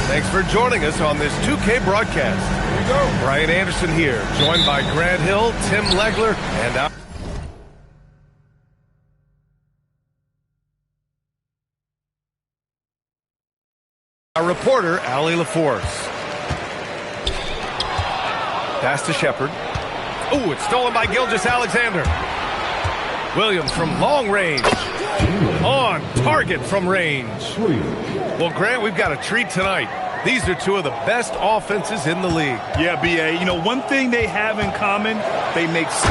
Thanks for joining us on this 2K broadcast. Here we go. Brian Anderson here, joined by Grant Hill, Tim Legler, and our reporter, Allie LaForce. Pass to Shepard. Oh, it's stolen by Gilgeous-Alexander. Williams from long range. On target from range. Well, Grant, we've got a treat tonight. These are two of the best offenses in the league. Yeah, B.A. You know, one thing they have in common, they make... Whoa!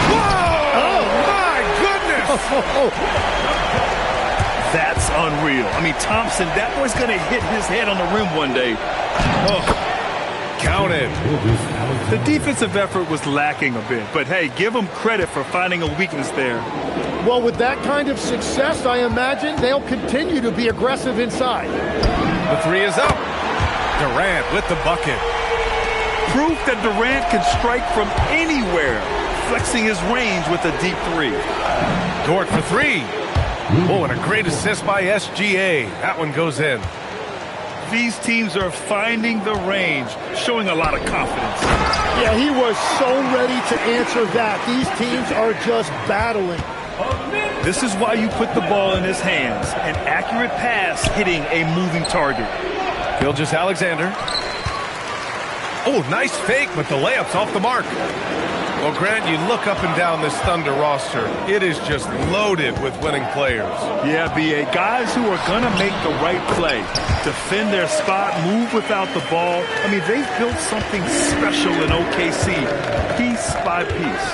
Oh, my goodness! That's unreal. I mean, Thompson, that boy's going to hit his head on the rim one day. Oh. Counted. The defensive effort was lacking a bit, but hey, give them credit for finding a weakness there. Well, with that kind of success, I imagine they'll continue to be aggressive inside. The three is up. Durant with the bucket. Proof that Durant can strike from anywhere, flexing his range with a deep three. Dort for three. Oh, and a great assist by SGA. That one goes in. These teams are finding the range, showing a lot of confidence. Yeah, he was so ready to answer that. These teams are just battling. This is why you put the ball in his hands. An accurate pass hitting a moving target. Gilgeous-Alexander. Oh, nice fake, but the layup's off the mark. Well, Grant, you look up and down this Thunder roster. It is just loaded with winning players. Yeah, B.A. Guys who are going to make the right play, defend their spot, move without the ball. I mean, they've built something special in OKC, piece by piece.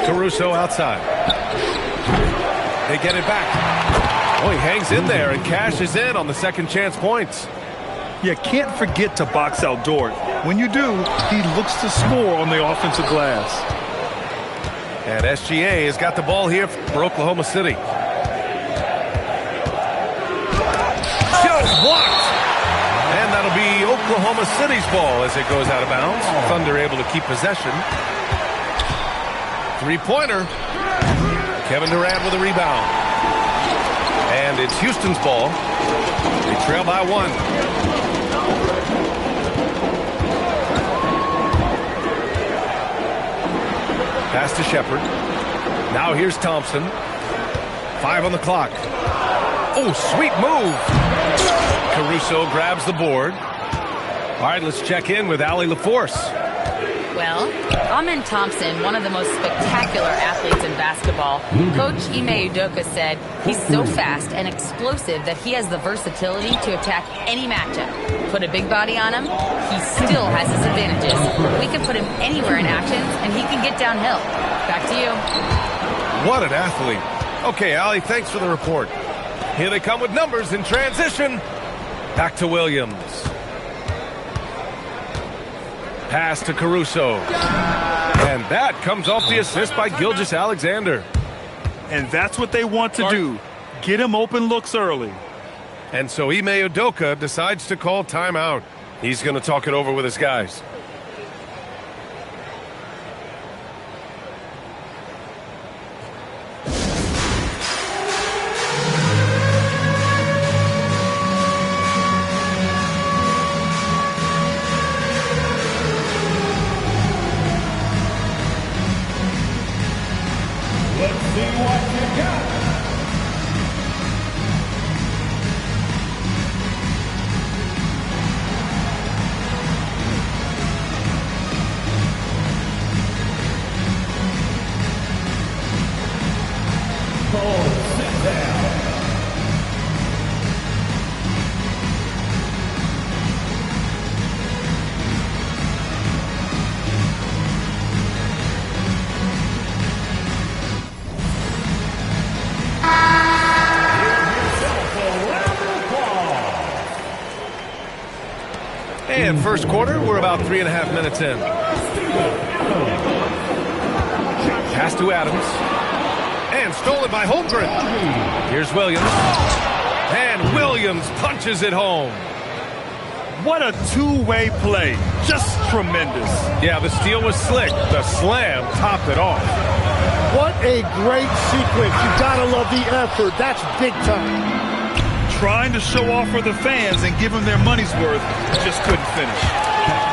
Caruso outside. They get it back. Oh, he hangs in there and cashes in on the second chance points. You can't forget to box out Dort. When you do, he looks to score on the offensive glass. And SGA has got the ball here for Oklahoma City. Just blocked. And that'll be Oklahoma City's ball as it goes out of bounds. Thunder able to keep possession. Three-pointer. Kevin Durant with a rebound. And it's Houston's ball. They trail by one. Pass to Shepard. Now here's Thompson. 5 on the clock. Oh, sweet move. Caruso grabs the board. All right, let's check in with Allie LaForce. Well, Amen Thompson, one of the most spectacular athletes in basketball. Coach Ime Udoka said he's so fast and explosive that he has the versatility to attack any matchup. Put a big body on him, he still has his advantages. We can put him anywhere in action, and he can get downhill. Back to you. What an athlete. Okay, Allie, thanks for the report. Here they come with numbers in transition. Back to Williams. Pass to Caruso. And that comes off the assist by Gilgeous-Alexander. And that's what they want to do. Get him open looks early. And so Ime Udoka decides to call timeout. He's going to talk it over with his guys. And first quarter, we're about 3.5 minutes in. Pass to Adams. And stolen by Holmgren. Here's Williams. And Williams punches it home. What a two-way play. Just tremendous. Yeah, the steal was slick. The slam topped it off. What a great sequence. You gotta love the effort. That's big time. trying to show off for the fans and give them their money's worth, just couldn't finish.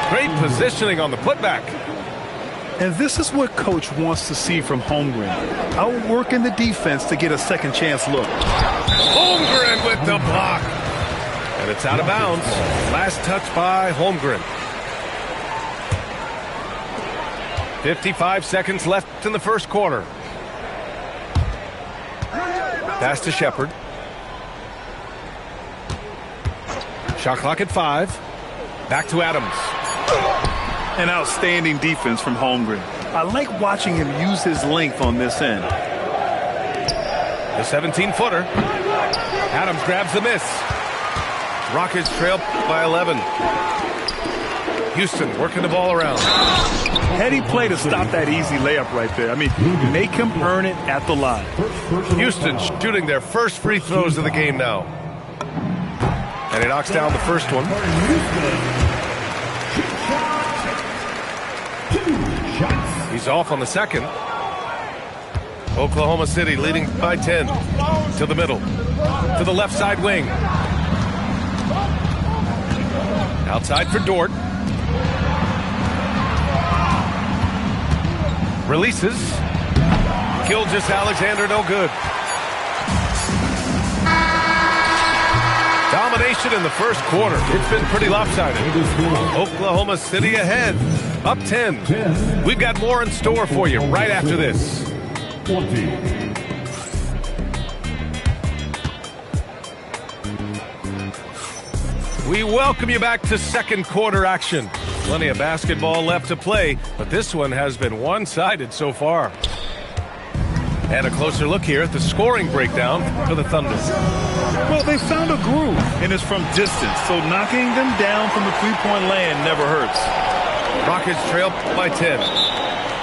Great positioning on the putback. And this is what Coach wants to see from Holmgren. Outworking the defense to get a second chance look. Holmgren with the block. And it's out of bounds. Last touch by Holmgren. 55 seconds left in the first quarter. Pass to Shepard. Shot clock at 5. Back to Adams. An outstanding defense from Holmgren. I like watching him use his length on this end. The 17-footer. Adams grabs the miss. Rockets trail by 11. Houston working the ball around. Heady play to stop that easy layup right there. I mean, make him earn it at the line. Houston shooting their first free throws of the game now. And he knocks down the first one. He's off on the second. Oklahoma City leading by 10. To the middle. To the left side wing. Outside for Dort. Releases. Gilgeous-Alexander no good. Domination in the first quarter. It's been pretty lopsided. Oklahoma City ahead. Up 10. We've got more in store for you right after this. 20. We welcome you back to second quarter action. Plenty of basketball left to play, but this one has been one-sided so far. And a closer look here at the scoring breakdown for the Thunder. Well, they found a groove, and it's from distance, so knocking them down from the three-point land never hurts. Rockets trail by 10.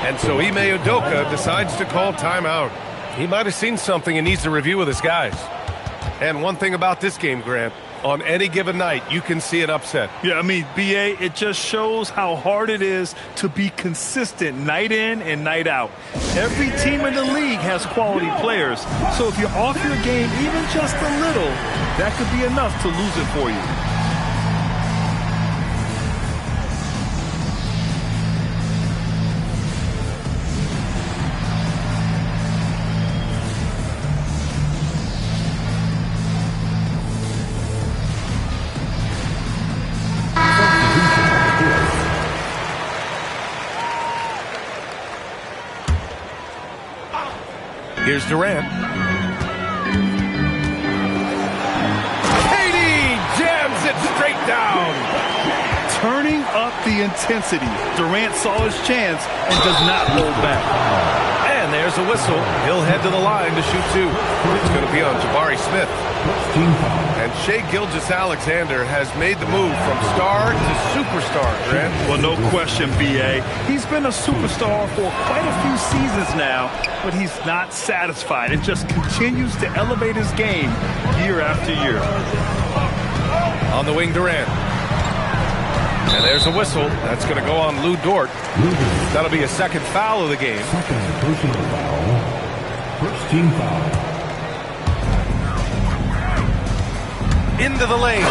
And so Ime Udoka decides to call timeout. He might have seen something and needs to review with his guys. And one thing about this game, Grant, on any given night, you can see an upset. Yeah, I mean, B.A., it just shows how hard it is to be consistent night in and night out. Every team in the league has quality players, so if you're off your game even just a little, that could be enough to lose it for you. Here's Durant. Katie jams it straight down. Turning up the intensity. Durant saw his chance and does not hold back. And there's a whistle. He'll head to the line to shoot two. It's going to be on Jabari Smith. And Shai Gilgeous-Alexander has made the move from star to superstar, Grant. Well, no question, B.A. He's been a superstar for quite a few seasons now, but he's not satisfied. It just continues to elevate his game year after year. On the wing, Durant. And there's a whistle. That's going to go on Lou Dort. That'll be a second foul of the game. Second personal foul. First team foul. Into the lane.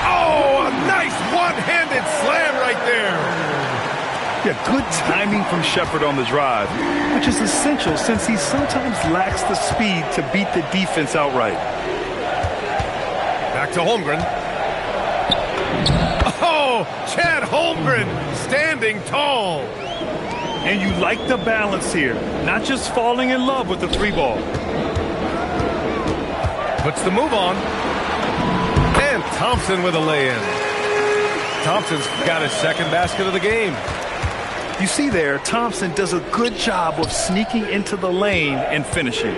Oh, a nice one-handed slam right there. Yeah, good timing from Shepard on the drive, which is essential since he sometimes lacks the speed to beat the defense outright. Back to Holmgren. Oh, Chad Holmgren standing tall. And you like the balance here, not just falling in love with the three ball. Puts the move on. And Thompson with a lay-in. Thompson's got his second basket of the game. You see there, Thompson does a good job of sneaking into the lane and finishing.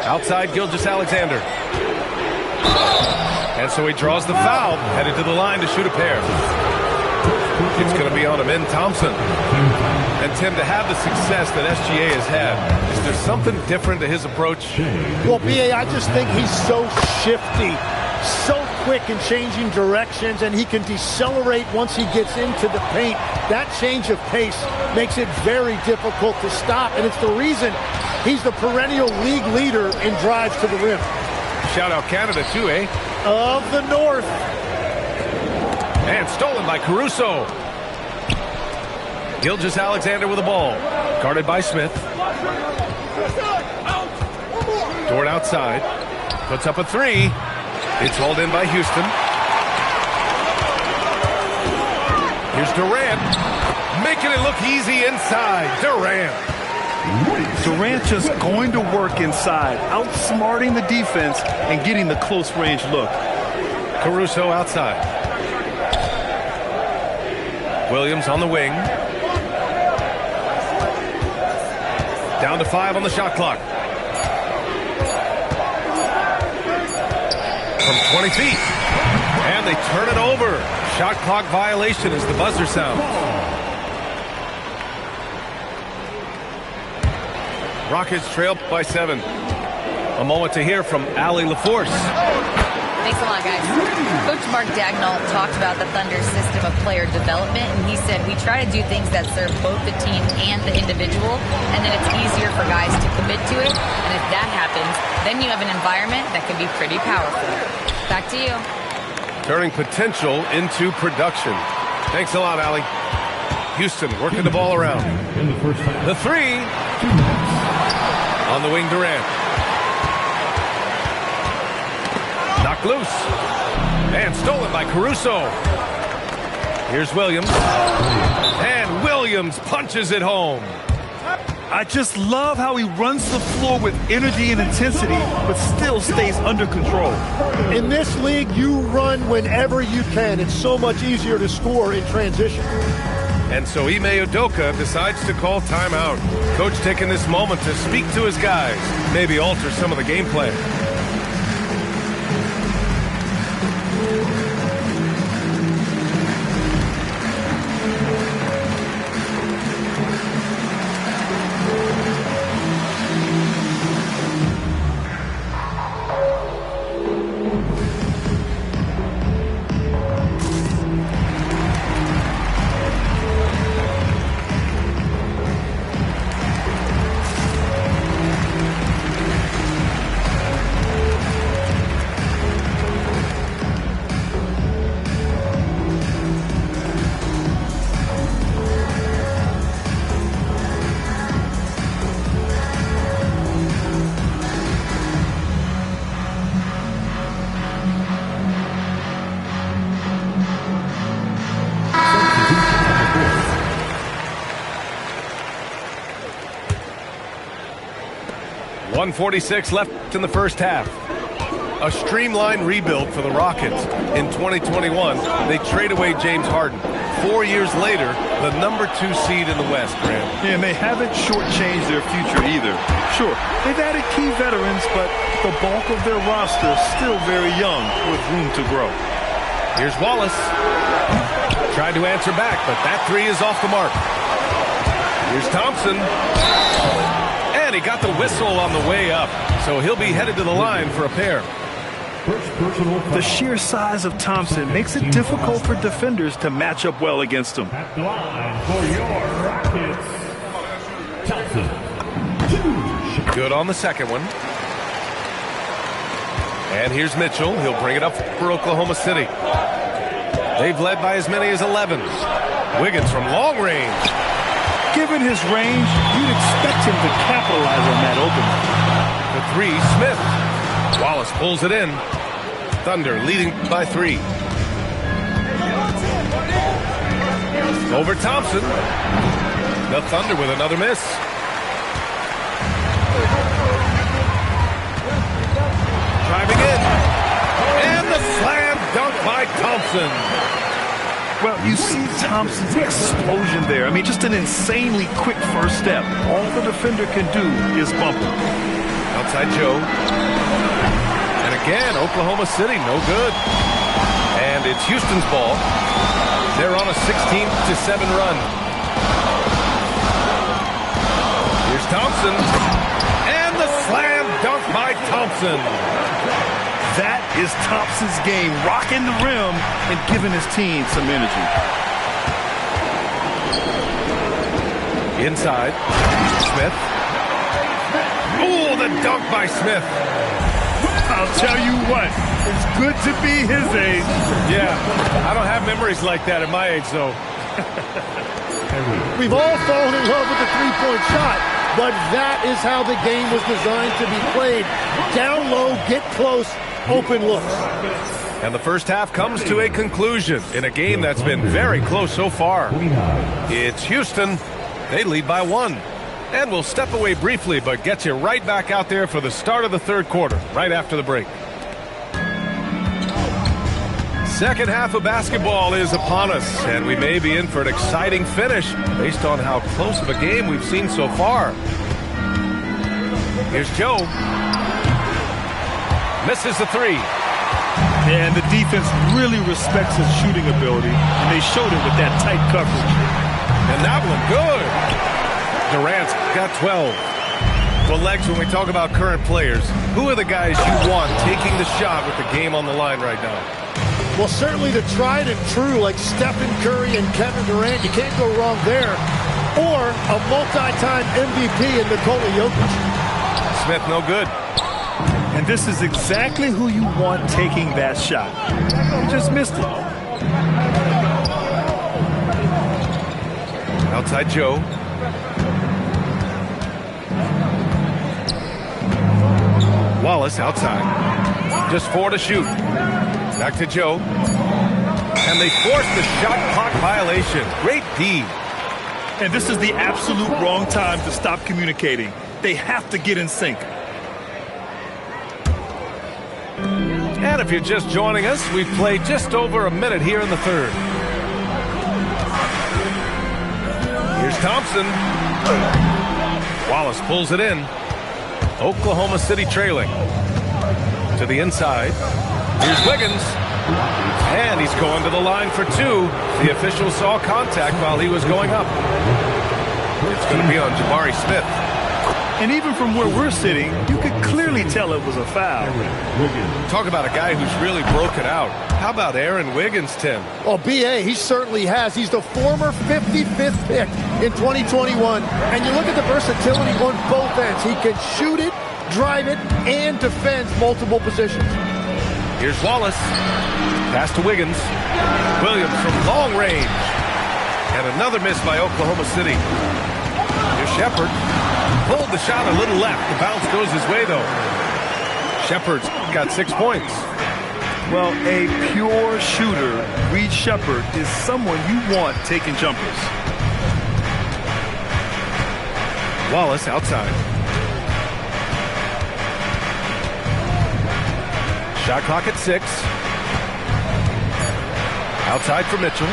Outside Gilgeous-Alexander. And so he draws the foul, headed to the line to shoot a pair. It's going to be on Amen Thompson. And Tim, to have the success that SGA has had, is there something different to his approach? Well, B.A., I just think he's so shifty, so quick in changing directions, and he can decelerate once he gets into the paint. That change of pace makes it very difficult to stop, and it's the reason he's the perennial league leader in drives to the rim. Shout out Canada too, eh? Of the North. And stolen by Caruso. Gilgeous-Alexander with the ball. Guarded by Smith. Dort outside. Puts up a three. It's hauled in by Houston. Here's Durant. Making it look easy inside. Durant just going to work inside, outsmarting the defense and getting the close range look. Caruso outside. Williams on the wing. Down to 5 on the shot clock. From 20 feet. And they turn it over. Shot clock violation as the buzzer sounds. Rockets trail by 7. A moment to hear from Allie LaForce. Thanks a lot, guys. Coach Mark Daigneault talked about the Thunder's system of player development, and he said, we try to do things that serve both the team and the individual, and then it's easier for guys to commit to it. And if that happens, then you have an environment that can be pretty powerful. Back to you. Turning potential into production. Thanks a lot, Allie. Houston working the ball around. The three. On the wing, Durant. Knocked loose. And stolen by Caruso. Here's Williams. And Williams punches it home. I just love how he runs the floor with energy and intensity, but still stays under control. In this league, you run whenever you can. It's so much easier to score in transition. And so Ime Udoka decides to call timeout. Coach taking this moment to speak to his guys, maybe alter some of the game plan. .146 left in the first half. A streamlined rebuild for the Rockets. In 2021, they trade away James Harden. 4 years later, the number 2 seed in the West, Grant. Yeah, and they haven't shortchanged their future either. Sure, they've added key veterans, but the bulk of their roster is still very young with room to grow. Here's Wallace. Tried to answer back, but that three is off the mark. Here's Thompson. And he got the whistle on the way up, so he'll be headed to the line for a pair. The sheer size of Thompson makes it difficult for defenders to match up well against him. At the line for your Rockets, Thompson. Good on the second one. And here's Mitchell. He'll bring it up for Oklahoma City. They've led by as many as 11. Wiggins from long range. Given his range, you'd expect him to capitalize on that opening. The three, Smith. Wallace pulls it in. Thunder leading by 3. Over Thompson. The Thunder with another miss. Driving in. And the slam dunk by Thompson. Well, you see Thompson's explosion there. I mean, just an insanely quick first step. All the defender can do is bump him. Outside Joe. And again, Oklahoma City, no good. And it's Houston's ball. They're on a 16-7 run. Here's Thompson. And the slam dunk by Thompson. That is Thompson's game, rocking the rim and giving his team some energy. Inside, Smith. Oh, the dunk by Smith. I'll tell you what, it's good to be his age. Yeah, I don't have memories like that at my age, though. We've all fallen in love with the three-point shot, but that is how the game was designed to be played. Down low, get close, open looks. And the first half comes to a conclusion in a game that's been very close so far. It's Houston. They lead by 1. And we'll step away briefly, but get you right back out there for the start of the third quarter, right after the break. Second half of basketball is upon us, and we may be in for an exciting finish based on how close of a game we've seen so far. Here's Joe. Misses the three. And the defense really respects his shooting ability, and they showed it with that tight coverage. And that one, good. Durant's got 12. Well, Legs, when we talk about current players, who are the guys you want taking the shot with the game on the line right now? Well, certainly the tried and true like Stephen Curry and Kevin Durant. You can't go wrong there. Or a multi-time MVP in Nikola Jokic. Smith, no good. And this is exactly who you want taking that shot. You just missed it. Outside Joe. Wallace outside. Just 4 to shoot. Back to Joe. And they force the shot clock violation. Great D. And this is the absolute wrong time to stop communicating. They have to get in sync. And if you're just joining us, we've played just over a minute here in the third. Here's Thompson. Wallace pulls it in. Oklahoma City trailing. To the inside. Here's Wiggins. And he's going to the line for 2. The official saw contact while he was going up. It's going to be on Jabari Smith. And even from where we're sitting, you could clearly tell it was a foul. Talk about a guy who's really broken out. How about Aaron Wiggins, Tim? Well, B.A., he certainly has. He's the former 55th pick in 2021. And you look at the versatility on both ends. He can shoot it, drive it, and defend multiple positions. Here's Wallace. Pass to Wiggins. Williams from long range. And another miss by Oklahoma City. Here's Shepard. Pulled the shot a little left. The bounce goes his way, though. Shepard's got 6 points. Well, a pure shooter, Reed Shepard, is someone you want taking jumpers. Wallace outside. Shot clock at 6. Outside for Mitchell.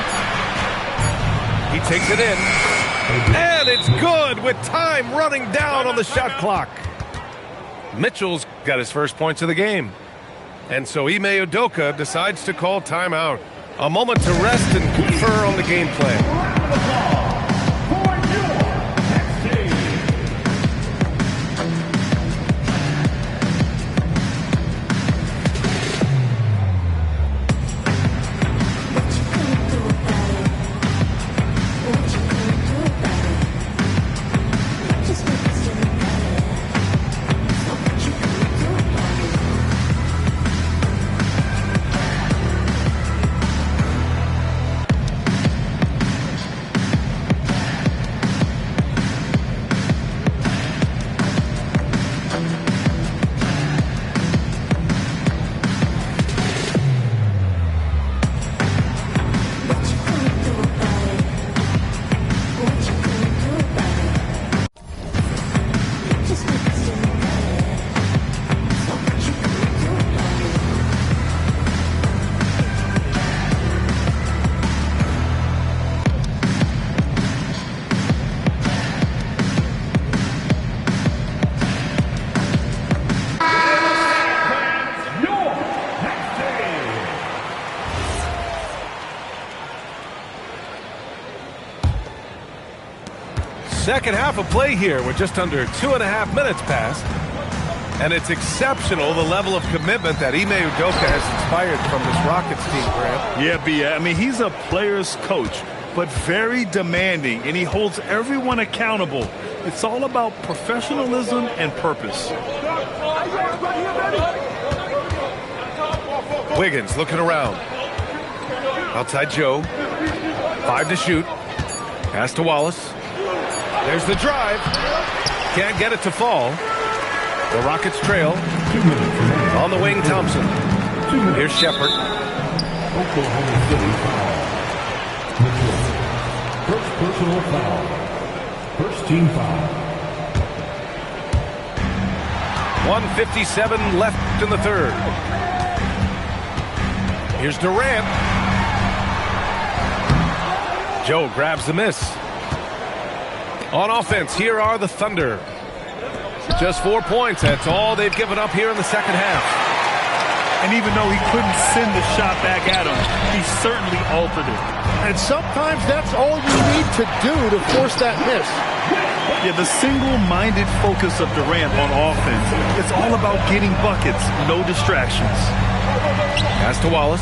He takes it in. And it's good with time running down on the shot clock. Mitchell's got his first points of the game. And so Ime Udoka decides to call timeout. A moment to rest and confer on the game plan. Second half of play here. We're just under 2.5 minutes past. And it's exceptional, the level of commitment that Ime Udoka has inspired from this Rockets team, Grant. Yeah, B. I mean, he's a player's coach, but very demanding, and he holds everyone accountable. It's all about professionalism and purpose. Wiggins looking around. Outside Joe. 5 to shoot. Pass to Wallace. There's the drive. Can't get it to fall. The Rockets trail. On the wing, Thompson. Here's Shepard. Oklahoma City foul. Mitchell. First personal foul. First team foul. 1:57 left in the third. Here's Durant. Joe grabs the miss. On offense, here are the Thunder. Just 4 points. That's all they've given up here in the second half. And even though he couldn't send the shot back at him, he certainly altered it. And sometimes that's all you need to do to force that miss. Yeah, the single-minded focus of Durant on offense. It's all about getting buckets, no distractions. Pass to Wallace.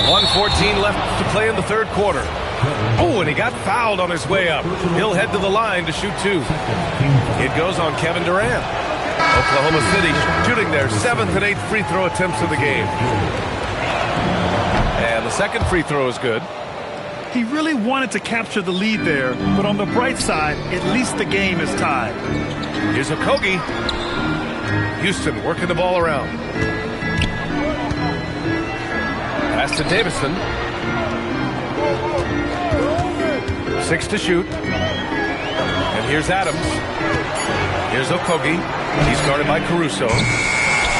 .114 left to play in the third quarter. Oh, and he got fouled on his way up. He'll head to the line to shoot 2. It goes on Kevin Durant. Oklahoma City shooting their 7th and 8th free throw attempts of the game. And the second free throw is good. He really wanted to capture the lead there, but on the bright side, at least the game is tied. Here's Okogie. Houston working the ball around. Pass to Davison. 6 to shoot. And here's Adams. Here's Okogie. He's guarded by Caruso.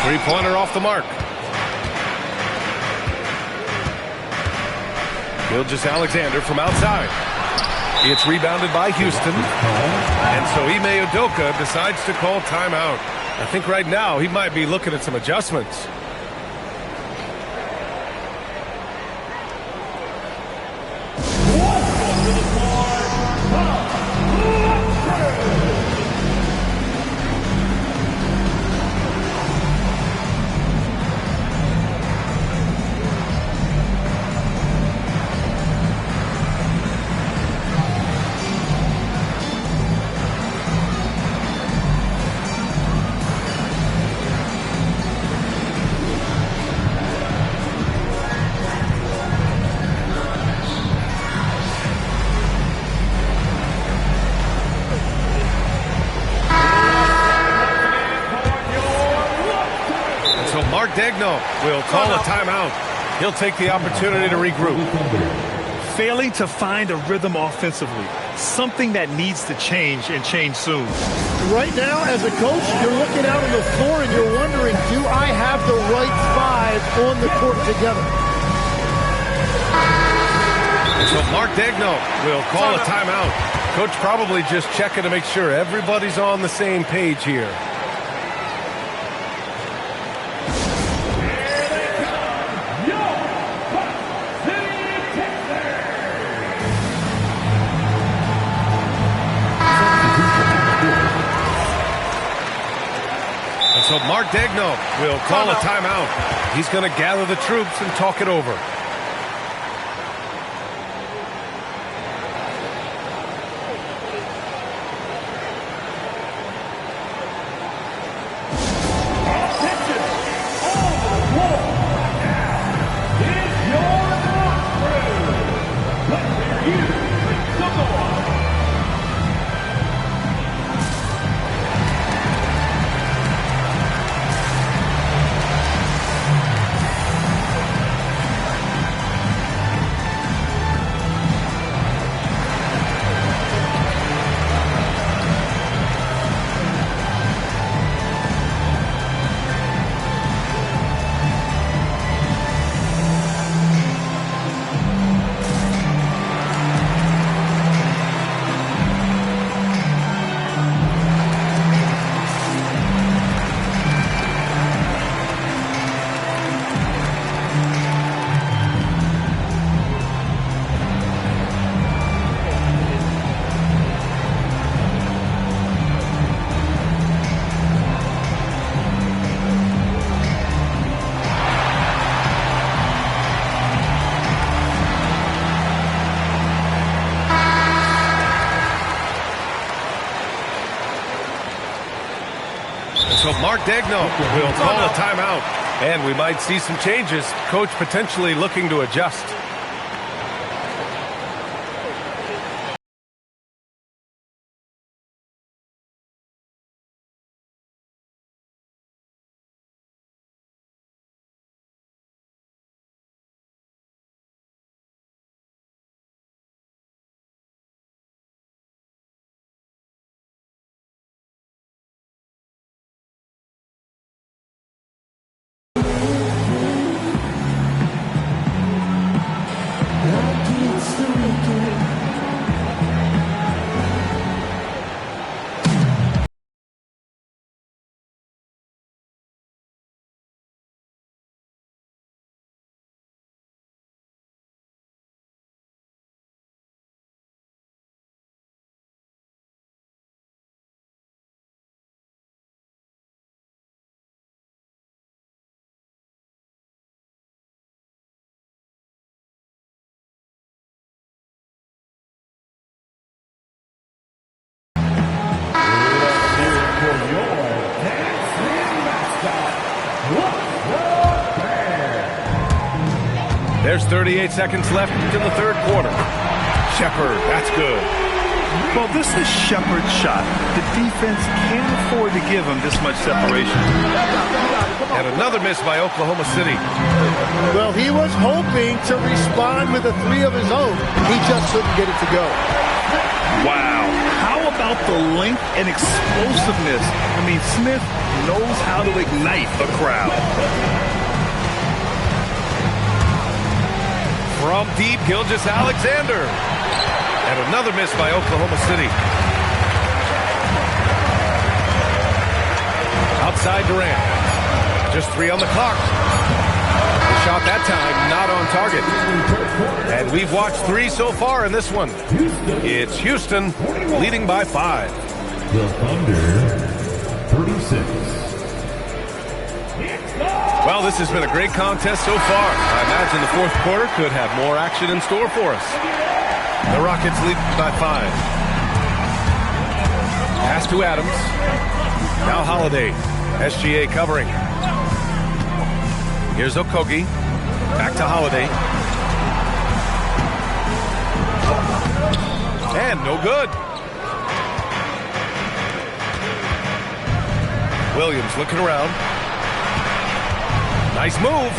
Three-pointer off the mark. Gilgeous-Alexander from outside. It's rebounded by Houston. And so Ime Udoka decides to call timeout. I think right now he might be looking at some adjustments. Degno will call a timeout. He'll take the opportunity to regroup. Failing to find a rhythm offensively, something that needs to change and change soon. Right now, as a coach, you're looking out on the floor and you're wondering, do I have the right 5 on the court together? So Mark Degno will call a timeout. Coach probably just checking to make sure everybody's on the same page here. So Mark Degno will call a timeout. He's going to gather the troops and talk it over. Mark Daigneault will call a timeout. And we might see some changes. Coach potentially looking to adjust. There's 38 seconds left in the third quarter. Shepard, that's good. Well, this is Shepard's shot. The defense can't afford to give him this much separation. And another miss by Oklahoma City. Well, he was hoping to respond with a three of his own. He just couldn't get it to go. Wow. How about the length and explosiveness? I mean, Smith knows how to ignite a crowd. From deep, Gilgeous-Alexander. And another miss by Oklahoma City. Outside Durant. Just 3 on the clock. The shot that time not on target. And we've watched 3 so far in this one. It's Houston leading by 5. The Thunder, 36. Well, this has been a great contest so far. I imagine the fourth quarter could have more action in store for us. The Rockets lead by 5. Pass to Adams. Now Holiday. SGA covering. Here's Okogie. Back to Holiday. And no good. Williams looking around. Nice move.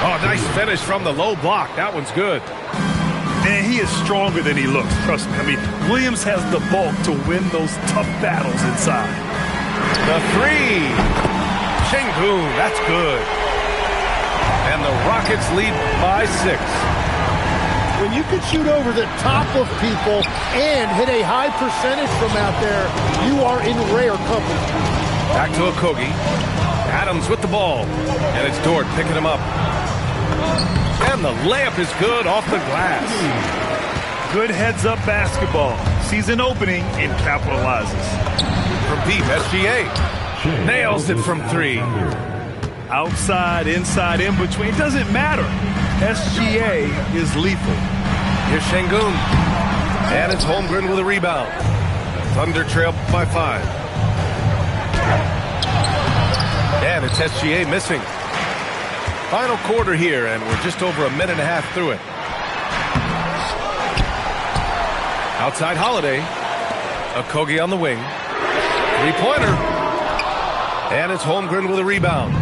Oh, nice finish from the low block. That one's good. Man, he is stronger than he looks. Trust me. I mean, Williams has the bulk to win those tough battles inside. The 3. Sengun, that's good. And the Rockets lead by 6. When you can shoot over the top of people and hit a high percentage from out there, you are in rare company. Back to Okogie. Adams with the ball. And it's Dort picking him up. And the layup is good off the glass. Good heads-up basketball. Sees an opening and capitalizes. From deep, SGA. Nails it from 3. Outside, inside, in between. It doesn't matter. SGA is lethal. Here's Sengun. And it's Holmgren with a rebound. Thunder trail by 5. And it's SGA missing. Final quarter here, and we're just over a minute and a half through it. Outside Holiday. Okogie on the wing. 3-pointer. And it's Holmgren with a rebound.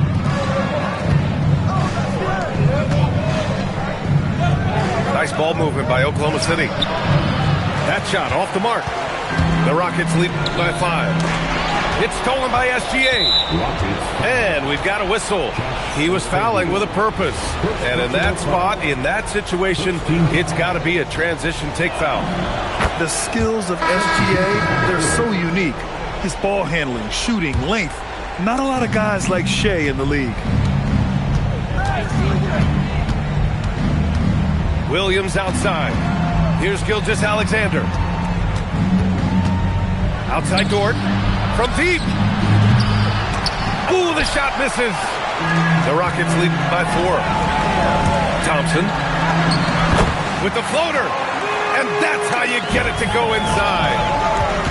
Nice ball movement by Oklahoma City. That shot off the mark. The Rockets lead by 5. It's stolen by SGA. And we've got a whistle. He was fouling with a purpose. And in that spot, in that situation, it's got to be a transition take foul. The skills of SGA, they're so unique. His ball handling, shooting, length. Not a lot of guys like Shea in the league. Williams outside. Here's Gilgeous-Alexander. Outside Dort. From deep. Ooh, the shot misses. The Rockets lead by 4. Thompson with the floater. And that's how you get it to go inside.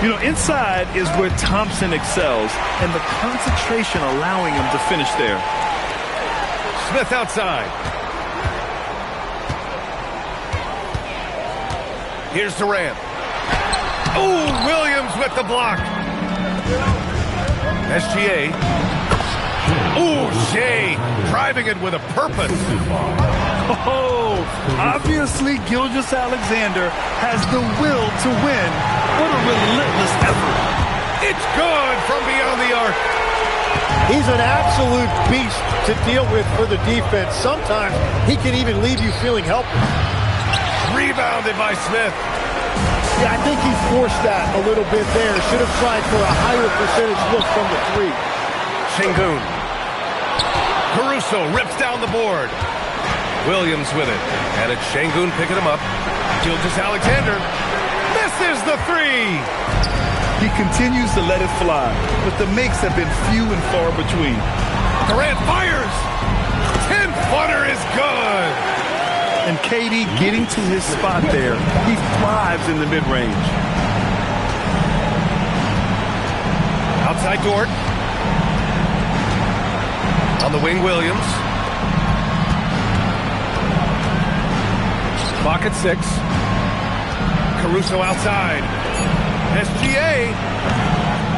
You know, inside is where Thompson excels, and the concentration allowing him to finish there. Smith outside. Here's Durant. Oh, Williams with the block. SGA. Oh, Shea driving it with a purpose. Oh, obviously Gilgeous-Alexander has the will to win. What a relentless effort. It's good from beyond the arc. He's an absolute beast to deal with for the defense. Sometimes he can even leave you feeling helpless. Rebounded by Smith. Yeah, I think he forced that a little bit there. Should have tried for a higher percentage look from the three. Şengün. Caruso rips down the board. Williams with it. And it's Şengün picking him up. Gilgeous-Alexander misses the three. He continues to let it fly, but the makes have been few and far between. Durant fires. 10-footer is good. And KD getting to his spot there. He thrives in the mid-range. Outside Dort. On the wing, Williams. Clock at 6. Caruso outside. SGA.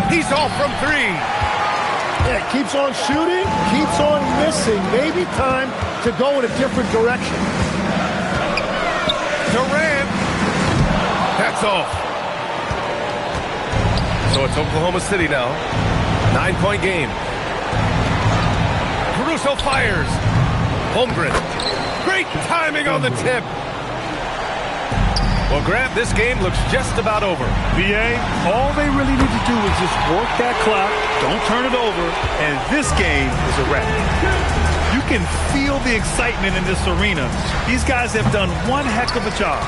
He's off from 3. Yeah, keeps on shooting, keeps on missing. Maybe time to go in a different direction. Durant. That's off. So it's Oklahoma City now. 9-point game. Caruso fires. Holmgren. Great timing on the tip. Well, Grant, this game looks just about over. BA, all they really need to do is just work that clock, don't turn it over, and this game is a wrap. You can feel the excitement in this arena. These guys have done one heck of a job.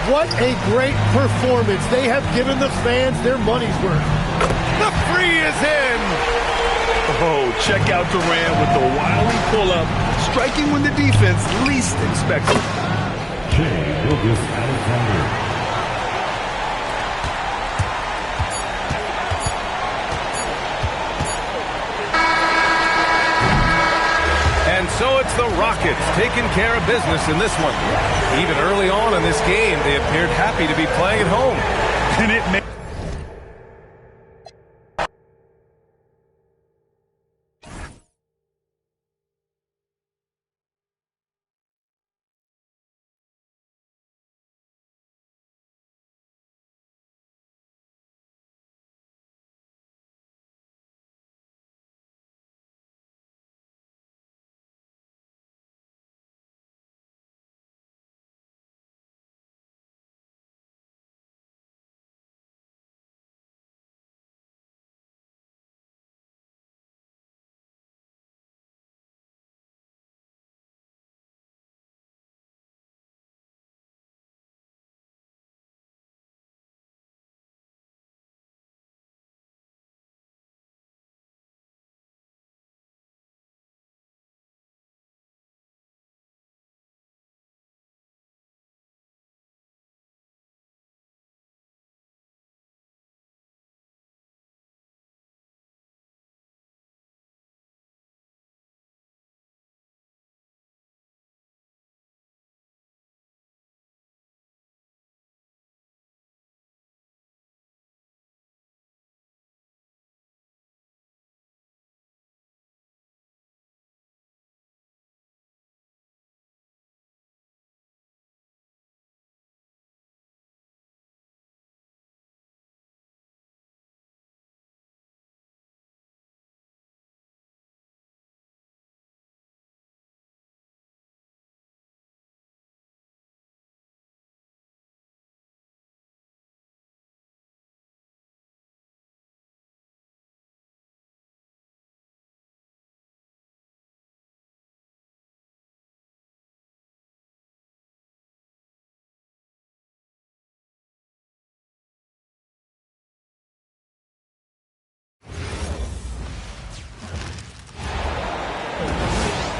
What a great performance. They have given the fans their money's worth. The three is in. Oh, check out Durant with the wily pull-up, striking when the defense least expects it. Gilgeous-Alexander. And so it's the Rockets taking care of business in this one. Even early on in this game, they appeared happy to be playing at home. And it may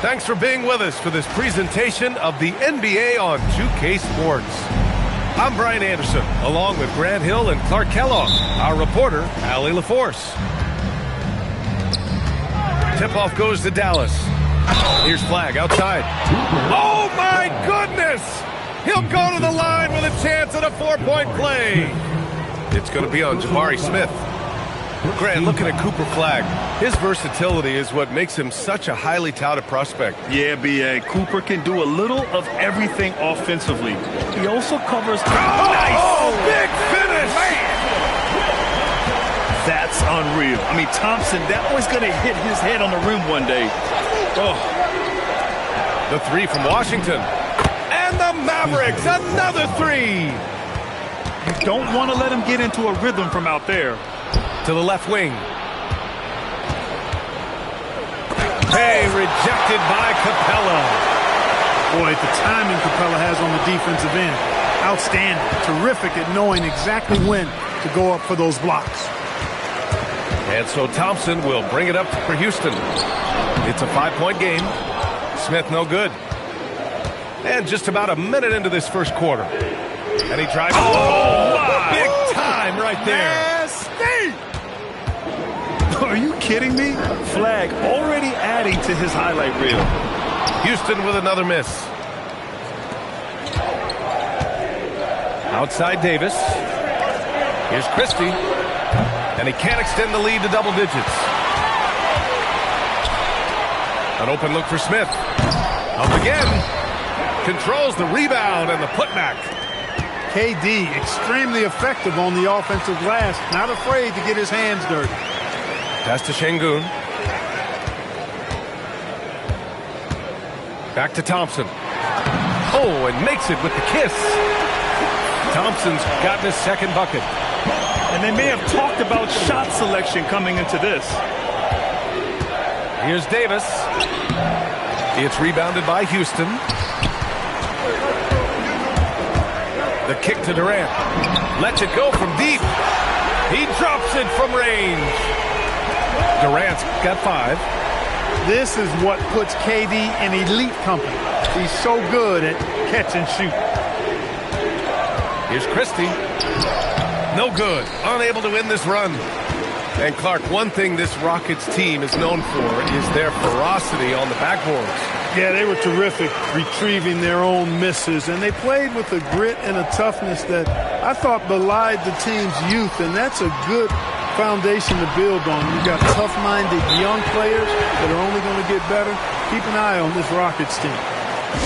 Thanks for being with us for this presentation of the NBA on 2K Sports. I'm Brian Anderson, along with Grant Hill and Clark Kellogg. Our reporter, Allie LaForce. Tip-off goes to Dallas. Here's Flag outside. Oh, my goodness! He'll go to the line with a chance at a 4-point play. It's going to be on Jabari Smith. Grant, looking at Cooper Flag, his versatility is what makes him such a highly touted prospect. Yeah, B.A. Cooper can do a little of everything offensively. He also covers... Oh, big finish! Man. That's unreal. I mean, Thompson, that boy's going to hit his head on the rim one day. Oh. The three from Washington. And the Mavericks, another three! You don't want to let him get into a rhythm from out there. To the left wing. Hey, rejected by Capella. Boy, the timing Capella has on the defensive end. Outstanding. Terrific at knowing exactly when to go up for those blocks. And so Thompson will bring it up for Houston. It's a 5-point game. Smith no good. And just about a minute into this first quarter. And he drives. Oh, my. Big time right there. Are you kidding me? Flag already adding to his highlight reel. Houston with another miss. Outside Davis. Here's Christie. And he can't extend the lead to double digits. An open look for Smith. Up again. Controls the rebound and the putback. KD extremely effective on the offensive glass. Not afraid to get his hands dirty. Pass to Şengün. Back to Thompson. Oh, and makes it with the kiss. Thompson's gotten his second bucket. And they may have talked about shot selection coming into this. Here's Davis. It's rebounded by Houston. The kick to Durant. Lets it go from deep. He drops it from range. Durant's got 5. This is what puts KD in elite company. He's so good at catch and shoot. Here's Christie. No good. Unable to win this run. And Clark, one thing this Rockets team is known for is their ferocity on the backboards. Yeah, they were terrific retrieving their own misses, and they played with a grit and a toughness that I thought belied the team's youth, and that's a good foundation to build on. You've got tough-minded young players that are only going to get better. Keep an eye on this Rockets team.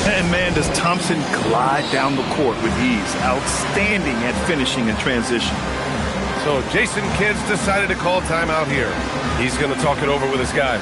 And, man, does Thompson glide down the court with ease. Outstanding at finishing in transition. So Jason Kidd decided to call timeout here. He's going to talk it over with his guys.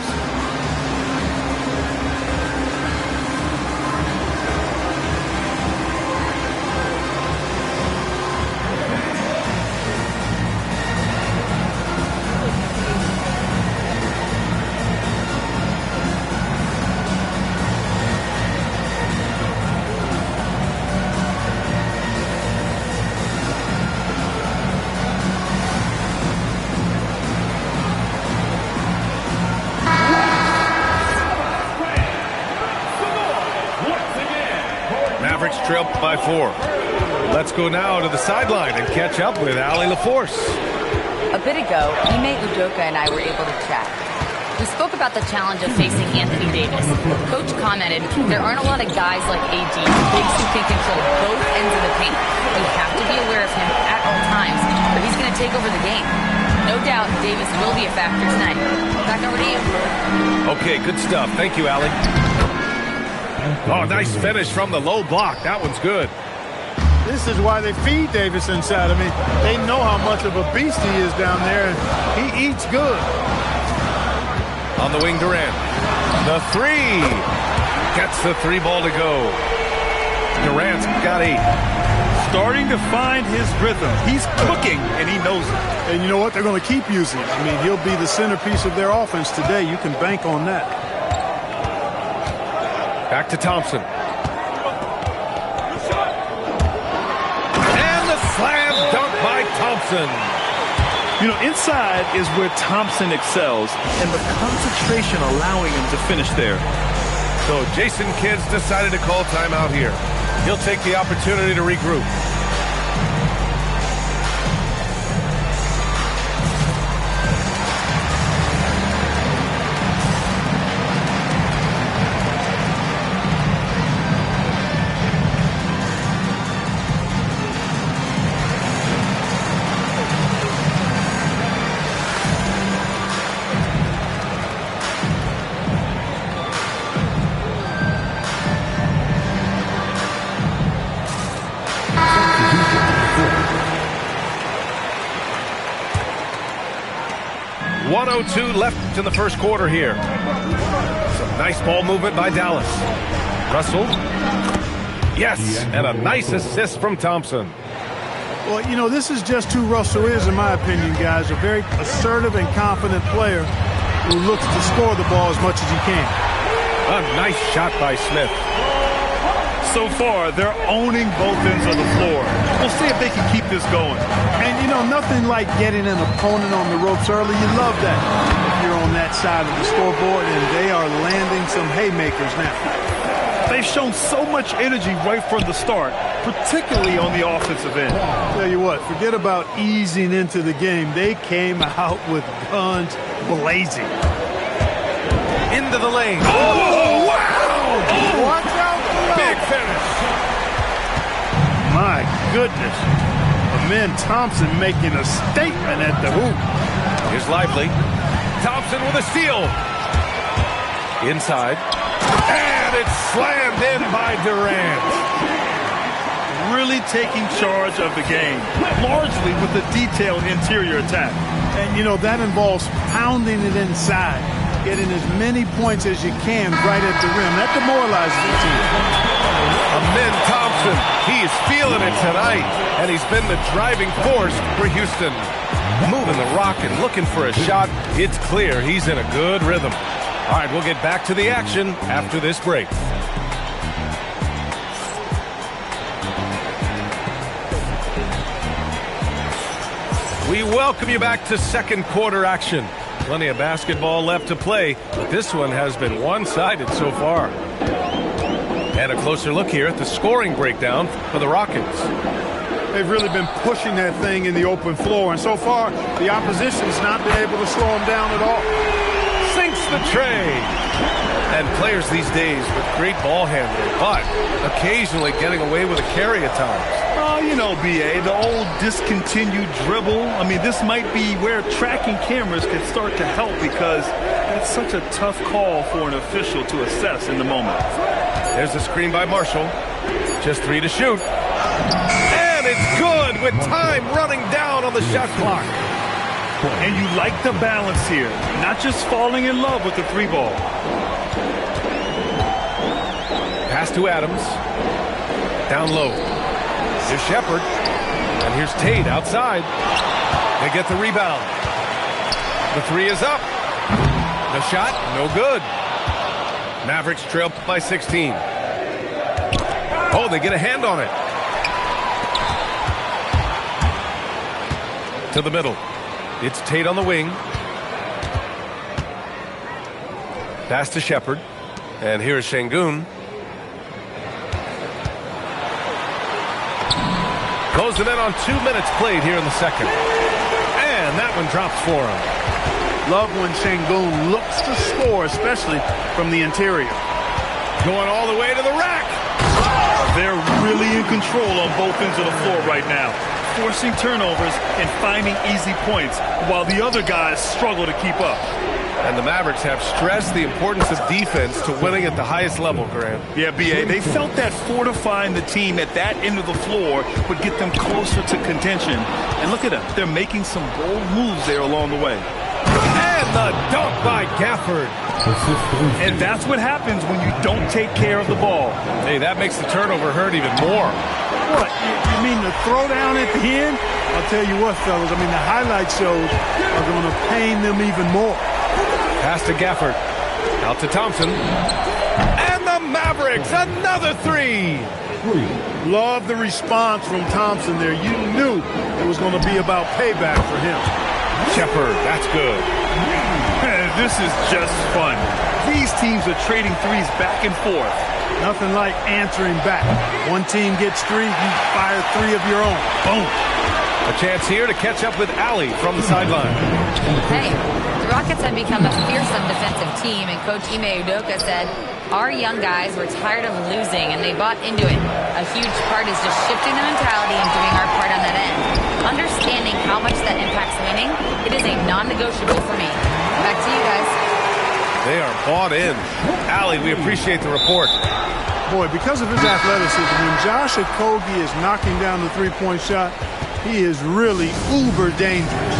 Trail by 4. Let's go now to the sideline and catch up with Allie LaForce. A bit ago, Ime Udoka and I were able to chat. We spoke about the challenge of facing Anthony Davis. Coach commented, there aren't a lot of guys like AD, bigs who can control both ends of the paint. You have to be aware of him at all times, or he's going to take over the game. No doubt Davis will be a factor tonight. Back over to you. Okay, good stuff. Thank you, Allie. Oh, nice finish from the low block. That one's good. This is why they feed Davis inside. I mean, they know how much of a beast he is down there, and he eats good. On the wing, Durant. The 3. Gets the 3 ball to go. Durant's got 8. Starting to find his rhythm. He's cooking, and he knows it. And you know what? They're going to keep using him. I mean, he'll be the centerpiece of their offense today. You can bank on that. Back to Thompson. And the slam dunk by Thompson. You know, inside is where Thompson excels, and the concentration allowing him to finish there. So Jason Kidd decided to call timeout here. He'll take the opportunity to regroup. 1:02 left in the first quarter here. Some nice ball movement by Dallas. Russell. Yes, and a nice assist from Thompson. Well, you know, this is just who Russell is, in my opinion, guys. A very assertive and confident player who looks to score the ball as much as he can. A nice shot by Smith. So far, they're owning both ends of the floor. We'll see if they can keep this going. And, you know, nothing like getting an opponent on the ropes early. You love that if you're on that side of the scoreboard, and they are landing some haymakers now. They've shown so much energy right from the start, particularly on the offensive end. Tell you what, forget about easing into the game. They came out with guns blazing. Into the lane. Oh, wow! Watch out! Big finish. My goodness. Amen Thompson making a statement at the hoop. Here's Lively. Thompson with a steal. Inside. And it's slammed in by Durant. Really taking charge of the game, largely with a detailed interior attack. And, you know, that involves pounding it inside, getting as many points as you can right at the rim. That demoralizes the team. Amen Thompson, he is feeling it tonight, and he's been the driving force for Houston. Moving the rock and looking for a shot. It's clear he's in a good rhythm. All right, we'll get back to the action after this break. We welcome you back to second quarter action. Plenty of basketball left to play, but this one has been one-sided so far. And a closer look here at the scoring breakdown for the Rockets. They've really been pushing that thing in the open floor, and so far the opposition's not been able to slow them down at all. Sinks the tray. And players these days with great ball handling, but occasionally getting away with a carry at times. Oh, you know, B.A., the old discontinued dribble. I mean, this might be where tracking cameras can start to help, because that's such a tough call for an official to assess in the moment. There's a screen by Marshall. Just 3 to shoot. And it's good with time running down on the shot clock. And you like the balance here, not just falling in love with the three ball. Pass to Adams. Down low. Here's Shepherd. And here's Tate outside. They get the rebound. The three is up. The shot, no good. Mavericks trail by 16. Oh, they get a hand on it. To the middle. It's Tate on the wing. Pass to Shepherd. And here's Şengün. Goes them in on 2 minutes played here in the second. And that one drops for him. Love when Şengün looks to score, especially from the interior. Going all the way to the rack. They're really in control on both ends of the floor right now, forcing turnovers and finding easy points, while the other guys struggle to keep up. And the Mavericks have stressed the importance of defense to winning at the highest level, Grant. Yeah, B.A., they felt that fortifying the team at that end of the floor would get them closer to contention. And look at them. They're making some bold moves there along the way. And the dunk by Gafford. And that's what happens when you don't take care of the ball. Hey, that makes the turnover hurt even more. What, you mean the throwdown at the end? I'll tell you what, fellas, I mean the highlight shows are going to pain them even more. Pass to Gafford. Out to Thompson. And the Mavericks, another three. Love the response from Thompson there. You knew it was going to be about payback for him. Shepherd, that's good. This is just fun. These teams are trading threes back and forth. Nothing like answering back. One team gets three, you fire three of your own. Boom. A chance here to catch up with Allie from the sideline. Hey, the Rockets have become a fearsome defensive team, and Coach Ime Udoka said, our young guys were tired of losing, and they bought into it. A huge part is just shifting the mentality and doing our part on that end. Understanding how much that impacts winning, it is a non-negotiable for me. Back to you guys. They are bought in. Allie, we appreciate the report. Boy, because of his athleticism, when Josh Okogie is knocking down the three-point shot, he is really uber dangerous.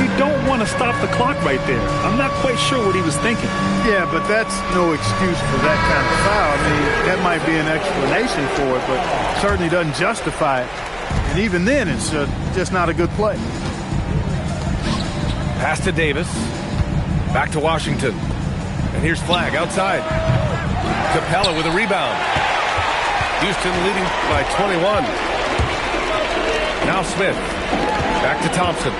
He don't want to stop the clock right there. I'm not quite sure what he was thinking. Yeah, but that's no excuse for that kind of foul. I mean, that might be an explanation for it, but certainly doesn't justify it. And even then, it's just not a good play. Pass to Davis. Back to Washington. And here's Flagg outside. Capella with a rebound. Houston leading by 21. Now Smith. Back to Thompson.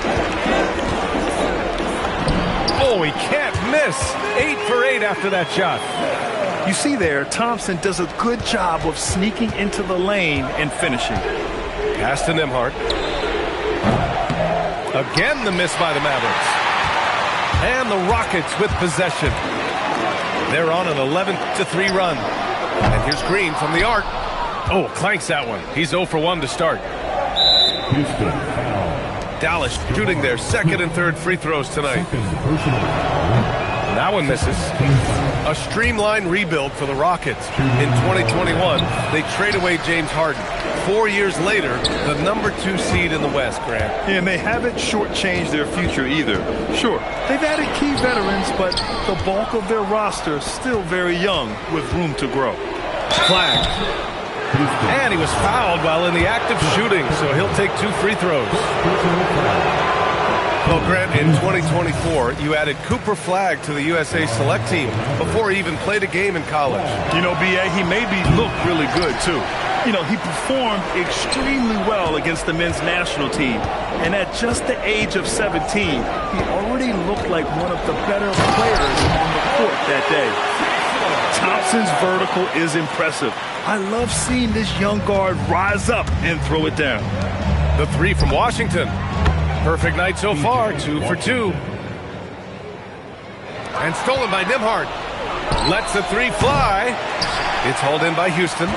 Oh, he can't miss. 8 for 8 after that shot. You see there, Thompson does a good job of sneaking into the lane and finishing. Pass to Nembhard. Again the miss by the Mavericks. And the Rockets with possession. They're on an 11-3 run. And here's Green from the arc. Oh, clanks that one. He's 0 for 1 to start. Houston foul. Dallas shooting their second and third free throws tonight. That one misses. A streamlined rebuild for the Rockets. In 2021, they trade away James Harden. 4 years later, the #2 seed in the West, Grant. And they haven't shortchanged their future either. Sure, they've added key veterans, but the bulk of their roster is still very young with room to grow. Flagg. And he was fouled while in the act of shooting, so he'll take 2 free throws. Well, Grant, in 2024, you added Cooper Flagg to the USA Select team before he even played a game in college. You know, B.A., he made me look really good, too. You know, he performed extremely well against the men's national team. And at just the age of 17, he already looked like one of the better players on the court that day. Thompson's vertical is impressive. I love seeing this young guard rise up and throw it down. The 3 from Washington. Perfect night so far, 2 for 2. And stolen by Nembhard. Lets the 3 fly. It's hauled in by Houston.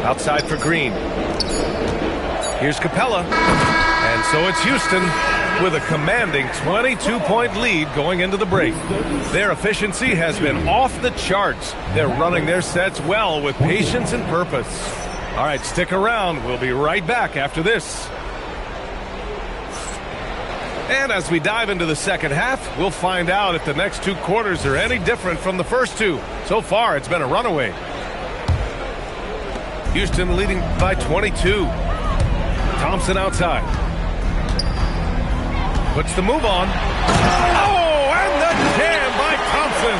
Outside for Green. Here's Capella. And so it's Houston with a commanding 22-point lead going into the break. Their efficiency has been off the charts. They're running their sets well with patience and purpose. All right, stick around. We'll be right back after this. And as we dive into the second half, we'll find out if the next 2 quarters are any different from the first 2. So far, it's been a runaway. Houston leading by 22. Thompson outside. Puts the move on. Oh, and the jam by Thompson.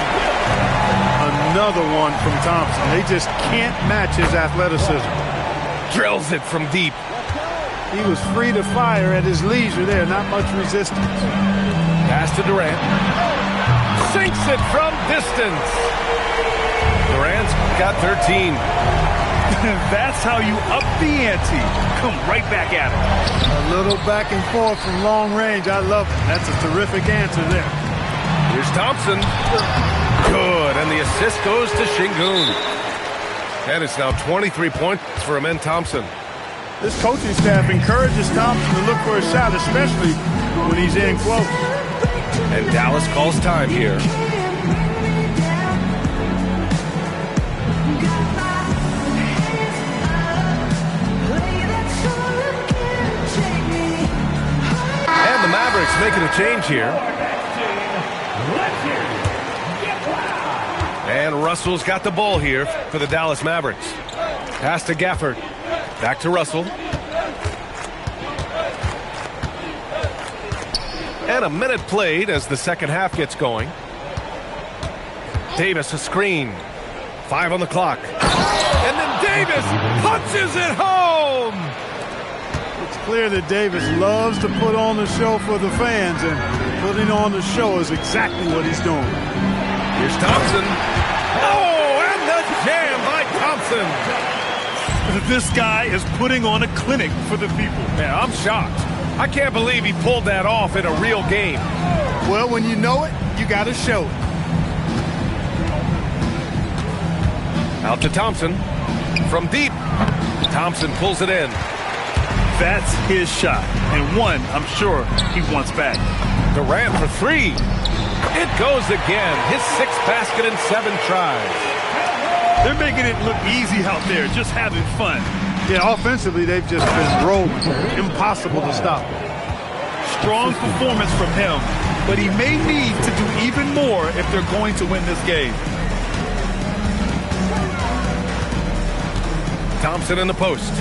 Another one from Thompson. They just can't match his athleticism. Drills it from deep. He was free to fire at his leisure there. Not much resistance. Pass to Durant. Sinks it from distance. Durant's got 13. That's how you up the ante. Come right back at him. A little back and forth from long range. I love it. That's a terrific answer there. Here's Thompson. Good. And the assist goes to Şengün. And it's now 23 points for Amen Thompson. This coaching staff encourages Thompson to look for a shot, especially when he's in close. And Dallas calls time here. And the Mavericks making a change here. And Russell's got the ball here for the Dallas Mavericks. Pass to Gafford. Back to Russell. And a minute played as the second half gets going. Davis a screen. 5 on the clock. And then Davis punches it home. It's clear that Davis loves to put on the show for the fans, and putting on the show is exactly what he's doing. Here's Thompson. Oh, and the jam by Thompson. This guy is putting on a clinic for the people. Man, I'm shocked. I can't believe he pulled that off in a real game. Well, when you know it, you got to show it. Out to Thompson. From deep. Thompson pulls it in. That's his shot, and one I'm sure he wants back. Durant for 3. It goes again. His 6th basket in 7 tries. They're making it look easy out there, just having fun. Yeah, offensively, they've just been rolling. Impossible to stop. Strong performance from him, but he may need to do even more if they're going to win this game. Thompson in the post.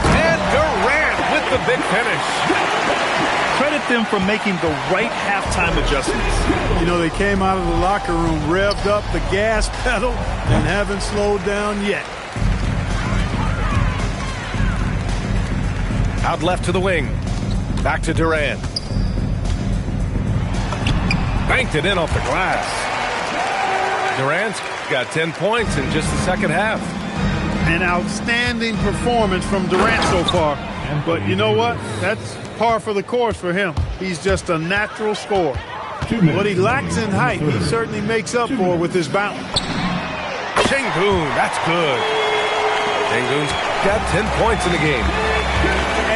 And Durant with the big finish. Credit them for making the right halftime adjustments. You know, they came out of the locker room, revved up the gas pedal, and haven't slowed down yet. Out left to the wing. Back to Durant. Banked it in off the glass. Durant's got 10 points in just the second half. An outstanding performance from Durant so far. But you know what? That's par for the course for him. He's just a natural scorer. What he lacks in height, he certainly makes up for with his bounce. Sengun, that's good. Sengun's got 10 points in the game.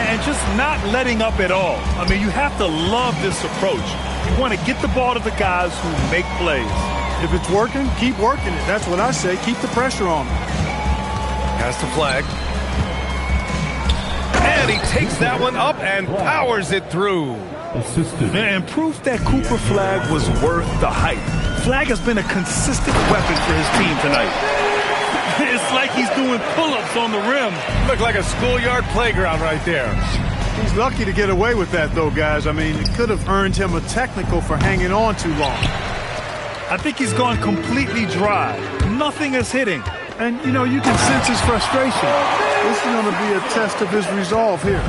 And just not letting up at all. I mean, you have to love this approach. You want to get the ball to the guys who make plays. If it's working, keep working it. That's what I say. Keep the pressure on him. Has the flag. And he takes that one up and powers it through. And proof that Cooper Flag was worth the hype. Flag has been a consistent weapon for his team tonight. It's like he's doing pull-ups on the rim. Looked like a schoolyard playground right there. He's lucky to get away with that, though, guys. I mean, it could have earned him a technical for hanging on too long. I think he's gone completely dry. Nothing is hitting. And, you know, you can sense his frustration. This is going to be a test of his resolve here.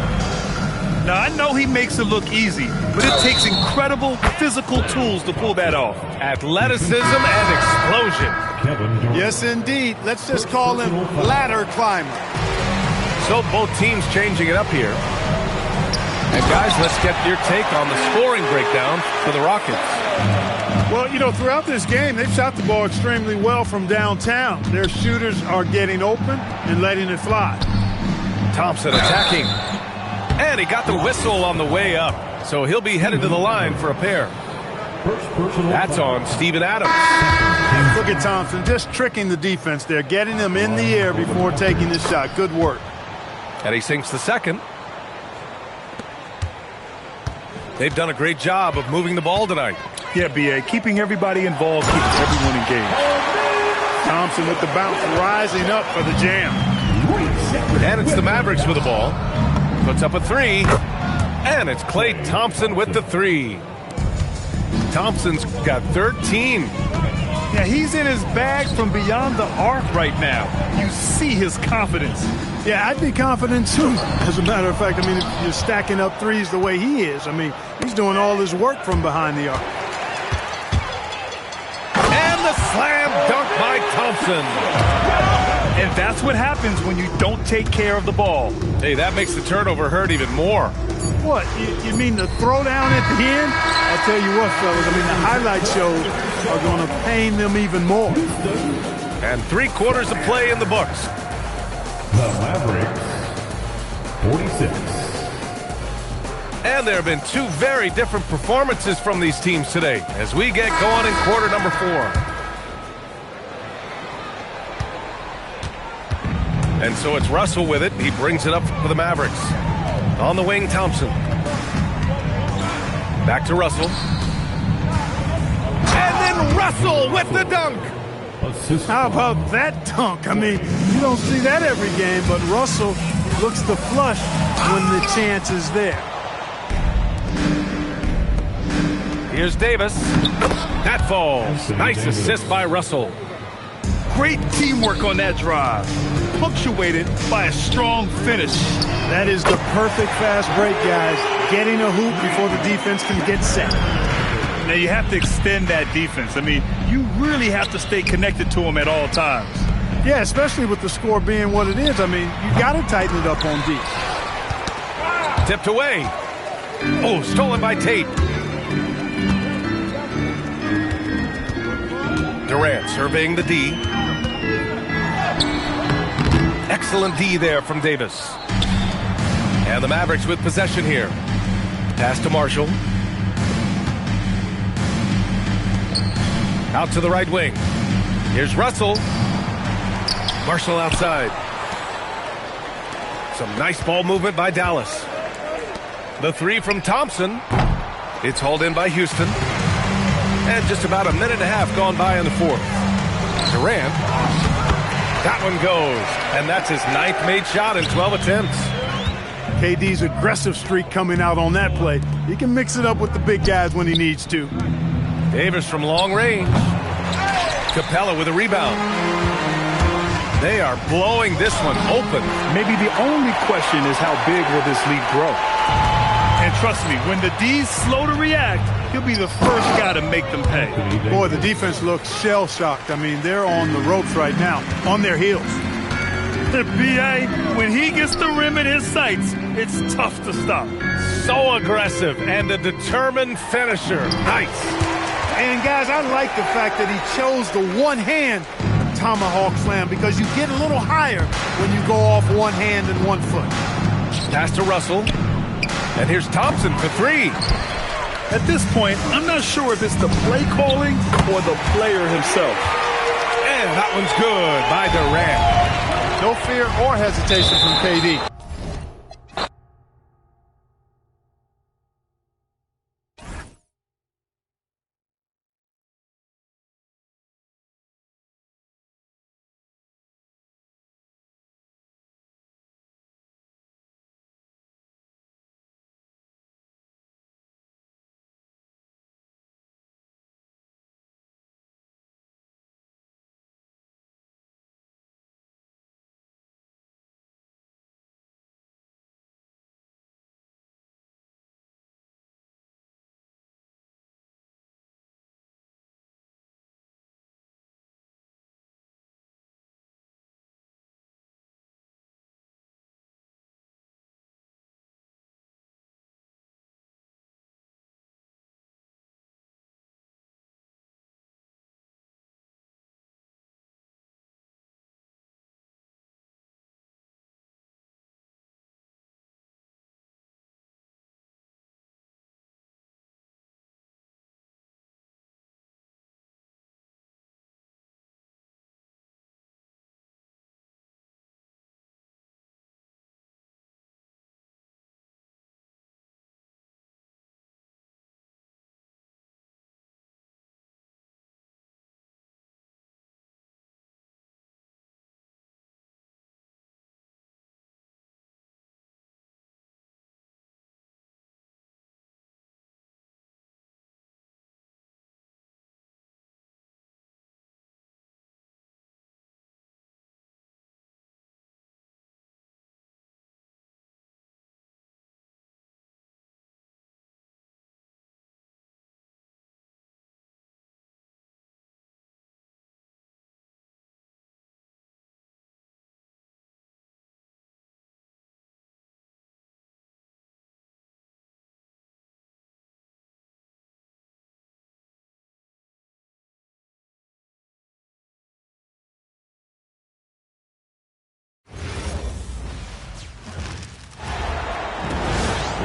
Now, I know he makes it look easy, but it takes incredible physical tools to pull that off. Athleticism and explosion. Yes, indeed. Let's just call him ladder climber. So both teams changing it up here. And guys, let's get your take on the scoring breakdown for the Rockets. Well, you know, throughout this game, they've shot the ball extremely well from downtown. Their shooters are getting open and letting it fly. Thompson attacking. And he got the whistle on the way up. So he'll be headed to the line for a pair. That's on Steven Adams. Look at Thompson just tricking the defense there, getting them in the air before taking the shot. Good work. And he sinks the second. They've done a great job of moving the ball tonight. Yeah, B.A., keeping everybody involved, keeping everyone engaged. Thompson with the bounce rising up for the jam. And it's the Mavericks with the ball. Puts up a three. And it's Klay Thompson with the three. Thompson's got 13. Yeah, he's in his bag from beyond the arc right now. You see his confidence. Yeah, I'd be confident too. As a matter of fact, I mean, if you're stacking up threes the way he is, I mean, he's doing all his work from behind the arc. And the slam dunk by Thompson. And that's what happens when you don't take care of the ball. Hey, that makes the turnover hurt even more. What? You mean the throwdown at the end? I'll tell you what, fellas, I mean, the highlight shows are going to pain them even more. And 3 quarters of play in the books. The Mavericks, 46. And there have been 2 very different performances from these teams today as we get going in quarter number 4. And so it's Russell with it. He brings it up for the Mavericks. On the wing, Thompson. Back to Russell. And then Russell with the dunk. How about that dunk? I mean, you don't see that every game, but Russell looks to flush when the chance is there. Here's Davis. That falls. Nice assist by Russell. Great teamwork on that drive, punctuated by a strong finish. That is the perfect fast break, guys. Getting a hoop before the defense can get set. Now you have to extend that defense. I mean, you really have to stay connected to them at all times. Yeah, especially with the score being what it is. I mean, you got to tighten it up on D. Tipped away. Oh, stolen by Tate. Durant surveying the D. Excellent D there from Davis. And the Mavericks with possession here. Pass to Marshall. Out to the right wing. Here's Russell. Marshall outside. Some nice ball movement by Dallas. The three from Thompson. It's hauled in by Houston. And just about a minute and a half gone by in the fourth. Durant. That one goes. And that's his ninth made shot in 12 attempts. KD's aggressive streak coming out on that play. He can mix it up with the big guys when he needs to. Davis from long range. Capella with a rebound. They are blowing this one open. Maybe the only question is how big will this lead grow? And trust me, when the D's slow to react, he'll be the first guy to make them pay. Boy, the defense looks shell-shocked. I mean, they're on the ropes right now, on their heels. B.A., when he gets the rim in his sights, it's tough to stop. So aggressive and a determined finisher. Nice. And, guys, I like the fact that he chose the one-hand tomahawk slam because you get a little higher when you go off one hand and 1 foot. Pass to Russell. And here's Thompson for three. At this point, I'm not sure if it's the play calling or the player himself. And that one's good by Durant. No fear or hesitation from KD.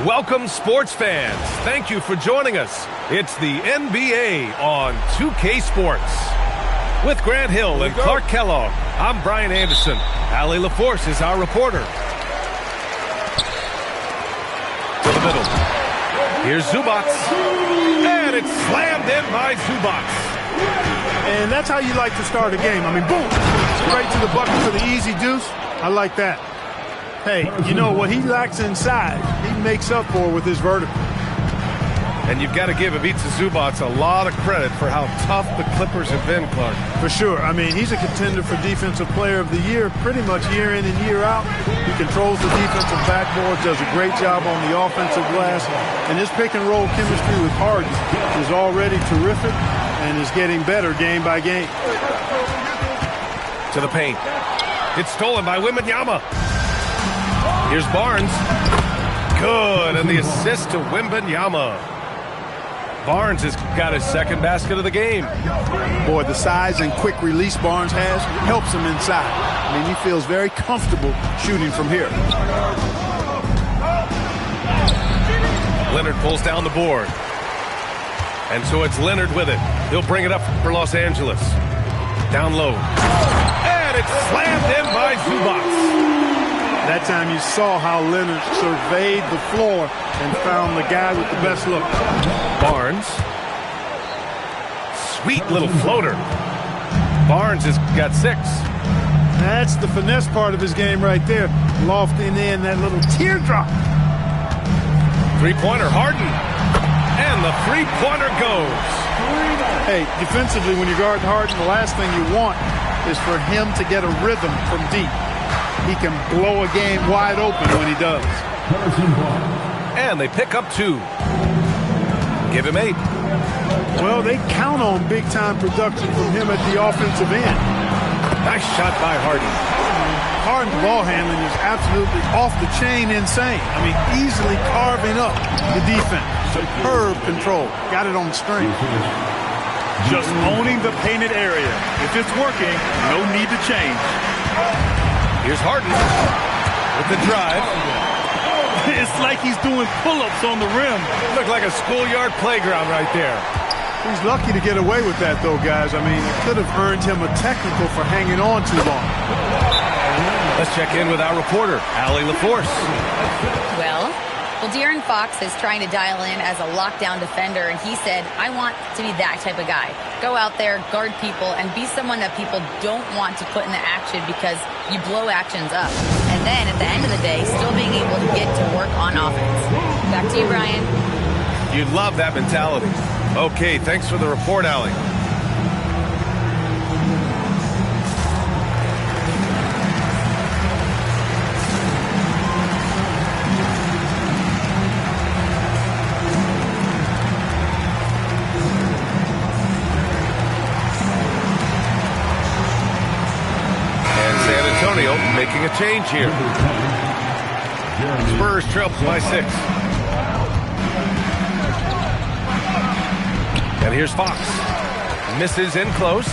Welcome, sports fans. Thank you for joining us. It's the NBA on 2K Sports. With Grant Hill and Clark Kellogg, I'm Brian Anderson. Allie LaForce is our reporter. To the middle. Here's Zubac. And it's slammed in by Zubac. And that's how you like to start a game. I mean, boom, straight to the bucket for the easy deuce. I like that. Hey, you know, what he lacks inside, he makes up for with his vertical. And you've got to give Ivica Zubac a lot of credit for how tough the Clippers have been, Clark. For sure. I mean, he's a contender for Defensive Player of the Year pretty much year in and year out. He controls the defensive backboard, does a great job on the offensive glass, and his pick-and-roll chemistry with Harden is already terrific and is getting better game by game. To the paint. It's stolen by Wembanyama. Here's Barnes. Good, and the assist to Wembanyama. Barnes has got his second basket of the game. Boy, the size and quick release Barnes has helps him inside. I mean, he feels very comfortable shooting from here. Leonard pulls down the board. And so it's Leonard with it. He'll bring it up for Los Angeles. Down low. And it's slammed in by Zubac. That time you saw how Leonard surveyed the floor and found the guy with the best look. Barnes. Sweet little floater. Barnes has got 6. That's the finesse part of his game right there. Lofting in that little teardrop. Three-pointer, Harden. And the three-pointer goes. Hey, defensively, when you guard Harden, the last thing you want is for him to get a rhythm from deep. He can blow a game wide open when he does. And they pick up 2. Give him 8. Well, they count on big-time production from him at the offensive end. Nice shot by Harden. Harden's ball handling is absolutely off the chain insane. I mean, easily carving up the defense. Superb control. Got it on the string. Just owning the painted area. If it's working, no need to change. Here's Harden with the drive. It's like he's doing pull-ups on the rim. Looked like a schoolyard playground right there. He's lucky to get away with that, though, guys. I mean, it could have earned him a technical for hanging on too long. Let's check in with our reporter, Allie LaForce. Well, De'Aaron Fox is trying to dial in as a lockdown defender, and he said, I want to be that type of guy. Go out there, guard people, and be someone that people don't want to put in the action because you blow actions up. And then, at the end of the day, still being able to get to work on offense. Back to you, Brian. You love that mentality. Okay, thanks for the report, Allie. Making a change here. Spurs trail by 6. And here's Fox. Misses in close.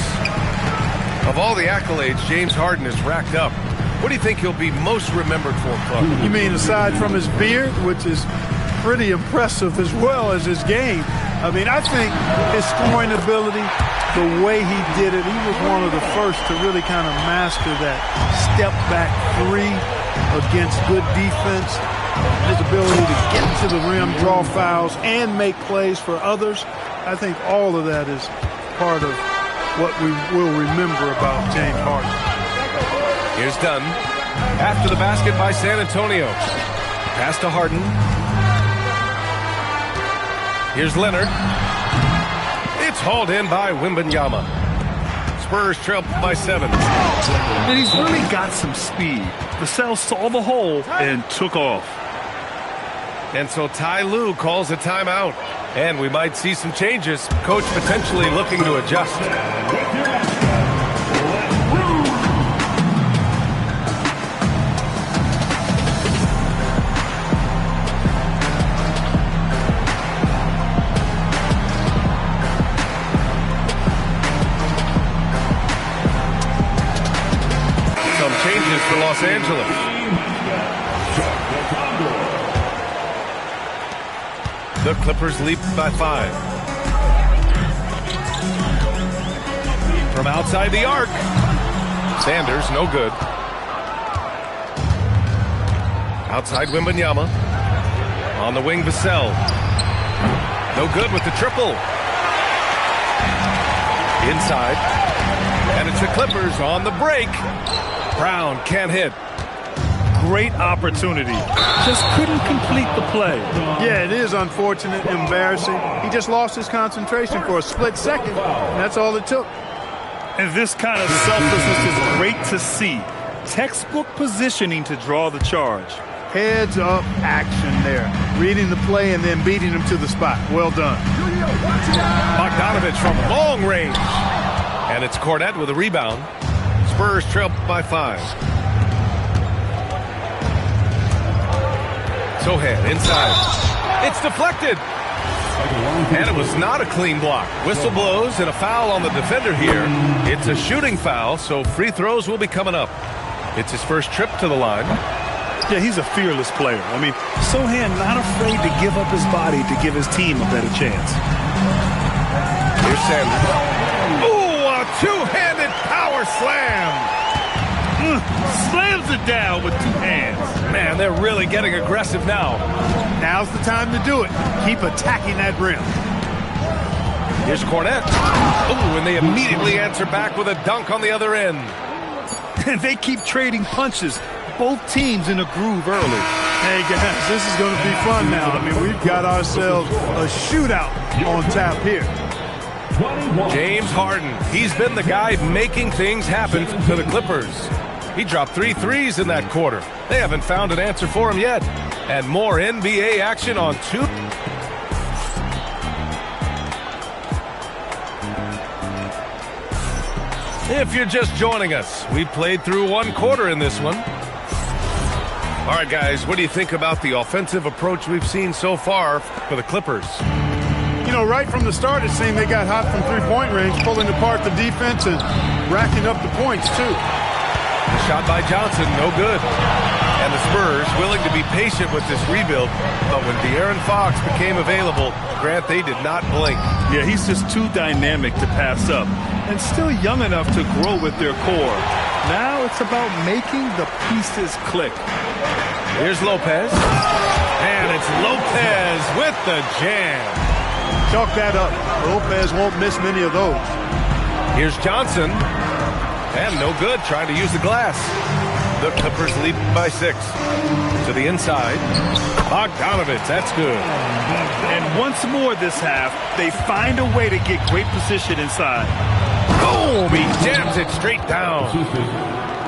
Of all the accolades James Harden has racked up, what do you think he'll be most remembered for, Clark? You mean aside from his beard, which is pretty impressive, as well as his game? I mean, I think his scoring ability, the way he did it, he was one of the first to really kind of master that step-back 3 against good defense. His ability to get to the rim, draw fouls, and make plays for others. I think all of that is part of what we will remember about James Harden. Here's Dunn. After the basket by San Antonio. Pass to Harden. Here's Leonard. It's hauled in by Wembanyama. Spurs trail by 7. And he's really got some speed. Vassell saw the hole and took off. And so Ty Lue calls a timeout. And we might see some changes. Coach potentially looking to adjust. For Los Angeles. The Clippers leap by 5. From outside the arc. Sanders, no good. Outside Wembanyama. On the wing, Vassell. No good with the triple. Inside. And it's the Clippers on the break. Brown can't hit. Great opportunity. Just couldn't complete the play. Yeah, it is unfortunate, embarrassing. He just lost his concentration for a split second, and that's all it took. And this kind of selflessness is great to see. Textbook positioning to draw the charge. Heads up action there. Reading the play and then beating him to the spot. Well done. Bogdanovich from long range. And it's Cornette with a rebound. Spurs trail by 5. Sohan inside. It's deflected. And it was not a clean block. Whistle blows and a foul on the defender here. It's a shooting foul, so free throws will be coming up. It's his first trip to the line. Yeah, he's a fearless player. I mean, Sohan not afraid to give up his body to give his team a better chance. Here's Sanders. Ooh, a two-handed power slam. Slams it down with 2 hands. Man, they're really getting aggressive now. Now's the time to do it. Keep attacking that rim. Here's Cornette. Oh, and they immediately answer back with a dunk on the other end. And they keep trading punches. Both teams in a groove early. Hey, guys, this is going to be fun now. I mean, we've got ourselves a shootout on tap here. James Harden. He's been the guy making things happen to the Clippers. He dropped 3 threes in that quarter. They haven't found an answer for him yet. And more NBA action on 2. If you're just joining us, we played through 1 quarter in this one. All right, guys, what do you think about the offensive approach we've seen so far for the Clippers? You know, right from the start, it seemed they got hot from three-point range, pulling apart the defense and racking up the points, too. The shot by Johnson, no good. And the Spurs willing to be patient with this rebuild, but when De'Aaron Fox became available, Grant, they did not blink. Yeah, he's just too dynamic to pass up and still young enough to grow with their core. Now it's about making the pieces click. Here's Lopez. And it's Lopez with the jam. Chalk that up. Lopez won't miss many of those. Here's Johnson. And no good, trying to use the glass. The Clippers lead by 6. To the inside. Bogdanovich, that's good. And once more this half, they find a way to get great position inside. Boom! He jams it straight down.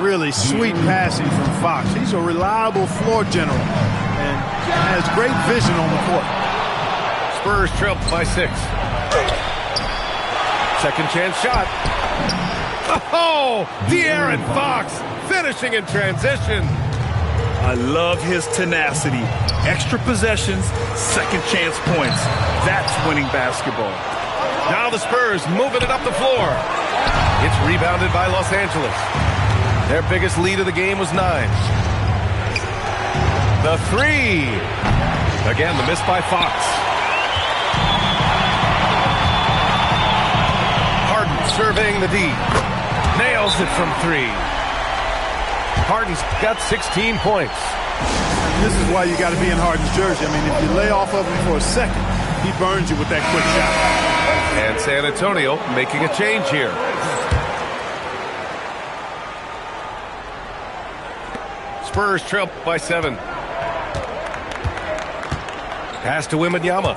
Really sweet passing from Fox. He's a reliable floor general and has great vision on the court. Spurs trail by 6. Second chance shot. Oh! De'Aaron Fox finishing in transition. I love his tenacity. Extra possessions, second chance points. That's winning basketball. Now the Spurs moving it up the floor. It's rebounded by Los Angeles. Their biggest lead of the game was 9. The 3. Again, the miss by Fox. Harden surveying the D. Nails it from 3. Harden's got 16 points. This is why you got to be in Harden's jersey. I mean, if you lay off of him for a second, he burns you with that quick shot. And San Antonio making a change here. Spurs trail by 7. Pass to Wembanyama.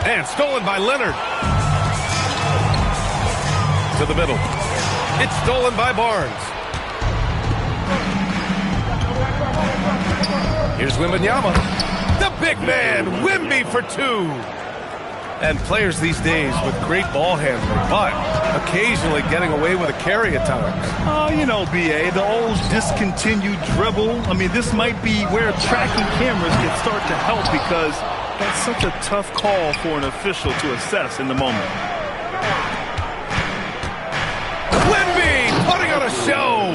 And stolen by Leonard. To the middle. It's stolen by Barnes. Here's Wembanyama. The big man, Wemby for 2. And players these days with great ball handling, but occasionally getting away with a carry at times. Oh, you know, B.A., the old discontinued dribble. I mean, this might be where tracking cameras can start to help because that's such a tough call for an official to assess in the moment. Wemby putting on a show.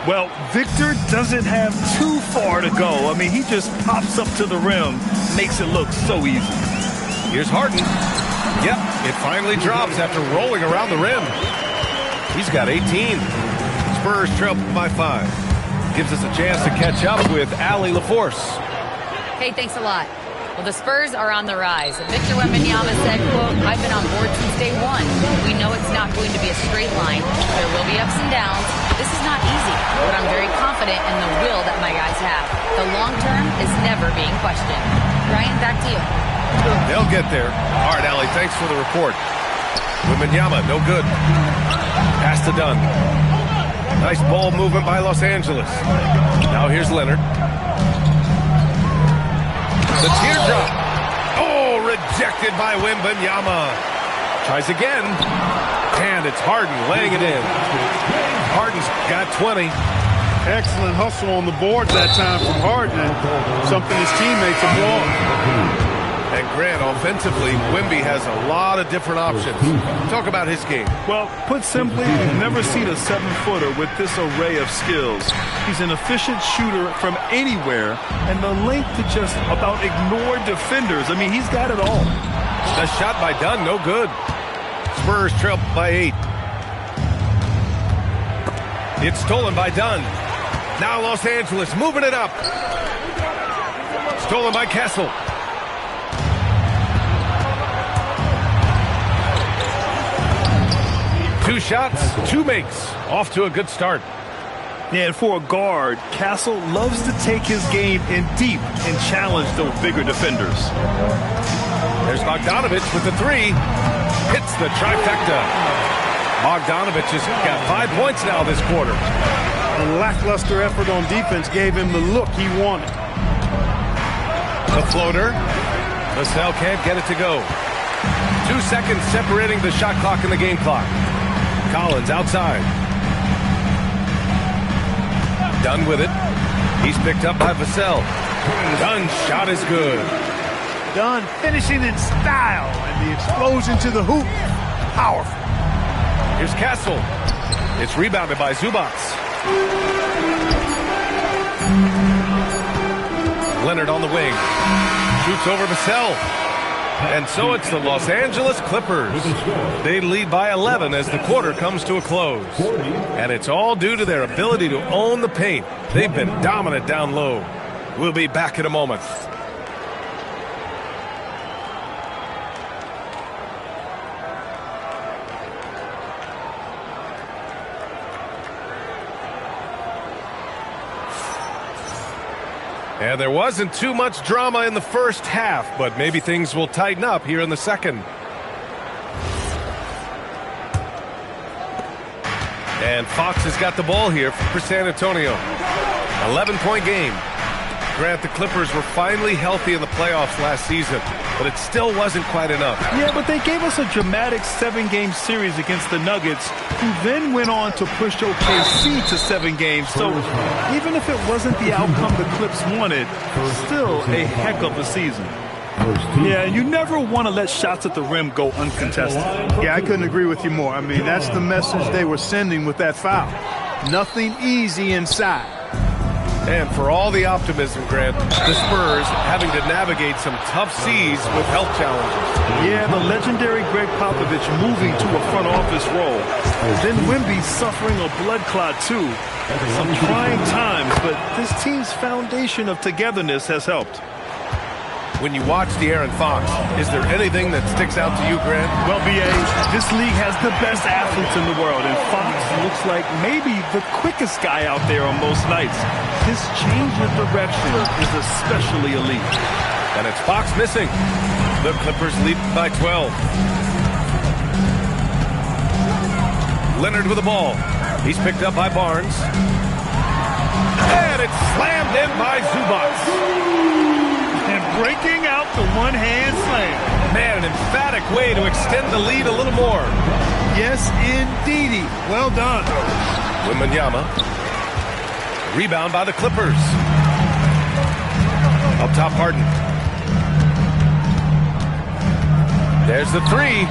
Well, Victor doesn't have too far to go. I mean, he just pops up to the rim, makes it look so easy. Here's Harden. Yep, it finally drops after rolling around the rim. He's got 18. Spurs trail by 5. Gives us a chance to catch up with Allie LaForce. Hey, thanks a lot. Well, the Spurs are on the rise. Victor Wembanyama said, quote, "I've been on board since day 1. We know it's not going to be a straight line. There will be ups and downs. This is not easy, but I'm very confident in the will that my guys have. The long term is never being questioned." Ryan, back to you. They'll get there. All right, Allie, thanks for the report. Wembanyama, no good. Pass to Dunn. Nice ball movement by Los Angeles. Now here's Leonard. The teardrop. Oh, rejected by Wembanyama. Tries again. And it's Harden laying it in. Harden's got 20. Excellent hustle on the board that time from Harden. Something his teammates applaud. And Grant, offensively, Wemby has a lot of different options. Talk about his game. Well, put simply, we've never seen a 7-footer with this array of skills. He's an efficient shooter from anywhere, and the length to just about ignore defenders. I mean, he's got it all. The shot by Dunn, no good. Spurs trail by 8. It's stolen by Dunn. Now Los Angeles moving it up. Stolen by Kessel. Two shots, two makes. Off to a good start. Yeah, and for a guard, Castle loves to take his game in deep and challenge those bigger defenders. There's Bogdanovich with the three. Hits the trifecta. Bogdanovich has got 5 points now this quarter. A lackluster effort on defense gave him the look he wanted. The floater. Vassell can't get it to go. 2 seconds separating the shot clock and the game clock. Collins outside. Dunn with it. He's picked up by Vassell. Dunn's shot is good. Dunn finishing in style, and the explosion to the hoop. Powerful. Here's Castle. It's rebounded by Zubac. Leonard on the wing. Shoots over Vassell. And so it's the Los Angeles Clippers. They lead by 11 as the quarter comes to a close. And it's all due to their ability to own the paint. They've been dominant down low. We'll be back in a moment. And there wasn't too much drama in the first half, but maybe things will tighten up here in the second. And Fox has got the ball here for San Antonio. 11-point game. Grant, the Clippers were finally healthy in the playoffs last season, but it still wasn't quite enough. Yeah, but they gave us a dramatic 7-game series against the Nuggets, who then went on to push OKC to 7 games. So even if it wasn't the outcome the Clips wanted, still a heck of a season. Yeah, you never want to let shots at the rim go uncontested. Yeah, I couldn't agree with you more. I mean, that's the message they were sending with that foul. Nothing easy inside. And for all the optimism, Grant, the Spurs having to navigate some tough seas with health challenges. Yeah, the legendary Greg Popovich moving to a front office role. Then Wemby suffering a blood clot too. Some trying times, but this team's foundation of togetherness has helped. When you watch De'Aaron Fox, is there anything that sticks out to you, Grant? Well, B.A., this league has the best athletes in the world, and Fox looks like maybe the quickest guy out there on most nights. His change of direction is especially elite. And it's Fox missing. The Clippers lead by 12. Leonard with the ball. He's picked up by Barnes. And it's slammed in by Zubac. And breaking out the one-hand slam. Man, an emphatic way to extend the lead a little more. Yes, indeedy. Well done. Wembanyama. Rebound by the Clippers. Up top, Harden. There's the three.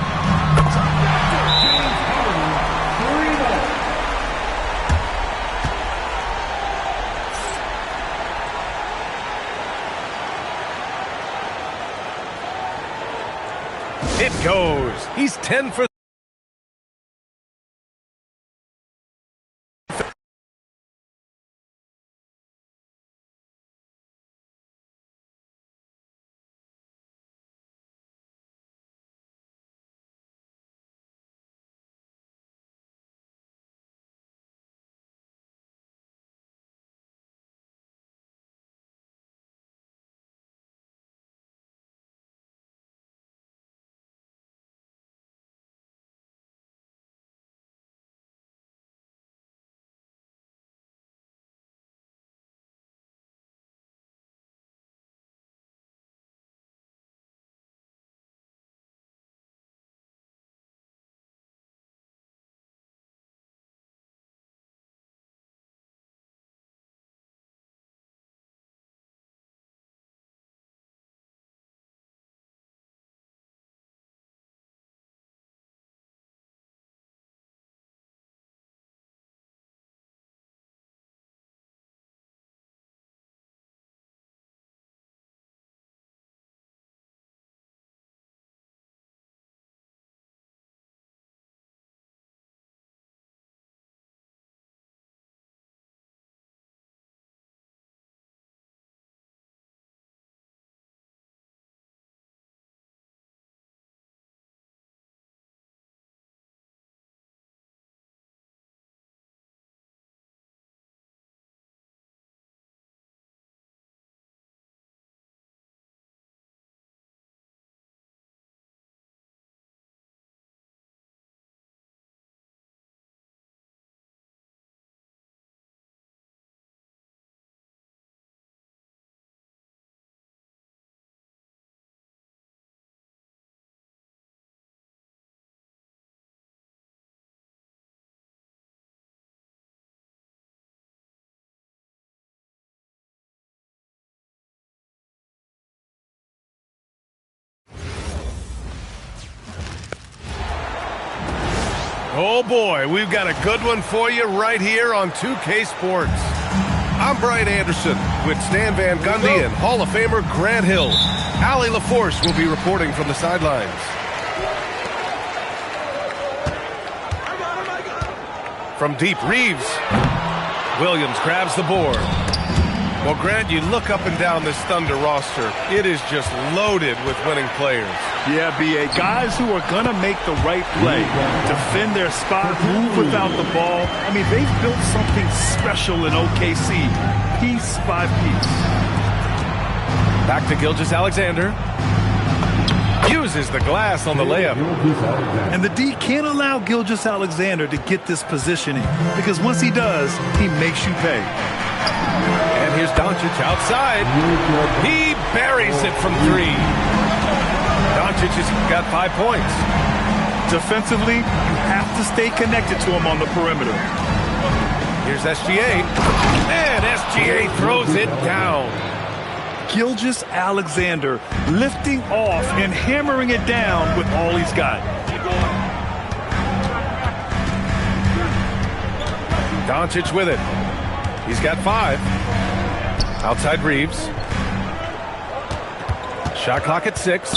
It goes. He's 10 for Oh boy, we've got a good one for you right here on 2K Sports. I'm Brian Anderson with Stan Van Gundy and Hall of Famer Grant Hill. Allie LaForce will be reporting from the sidelines. From deep, Reeves. Williams grabs the board. Well, Grant, you look up and down this Thunder roster. It is just loaded with winning players. Yeah, B.A. Guys who are going to make the right play, defend their spot, move without the ball. I mean, they've built something special in OKC, piece by piece. Back to Gilgeous-Alexander. Uses the glass on the layup. And the D can't allow Gilgeous-Alexander to get this positioning, because once he does, he makes you pay. And here's Doncic outside. He buries it from 3. Doncic has got 5 points. Defensively, you have to stay connected to him on the perimeter. Here's SGA. And SGA throws it down. Gilgeous-Alexander lifting off and hammering it down with all he's got. Doncic with it. He's got 5. Outside Reeves. Shot clock at 6.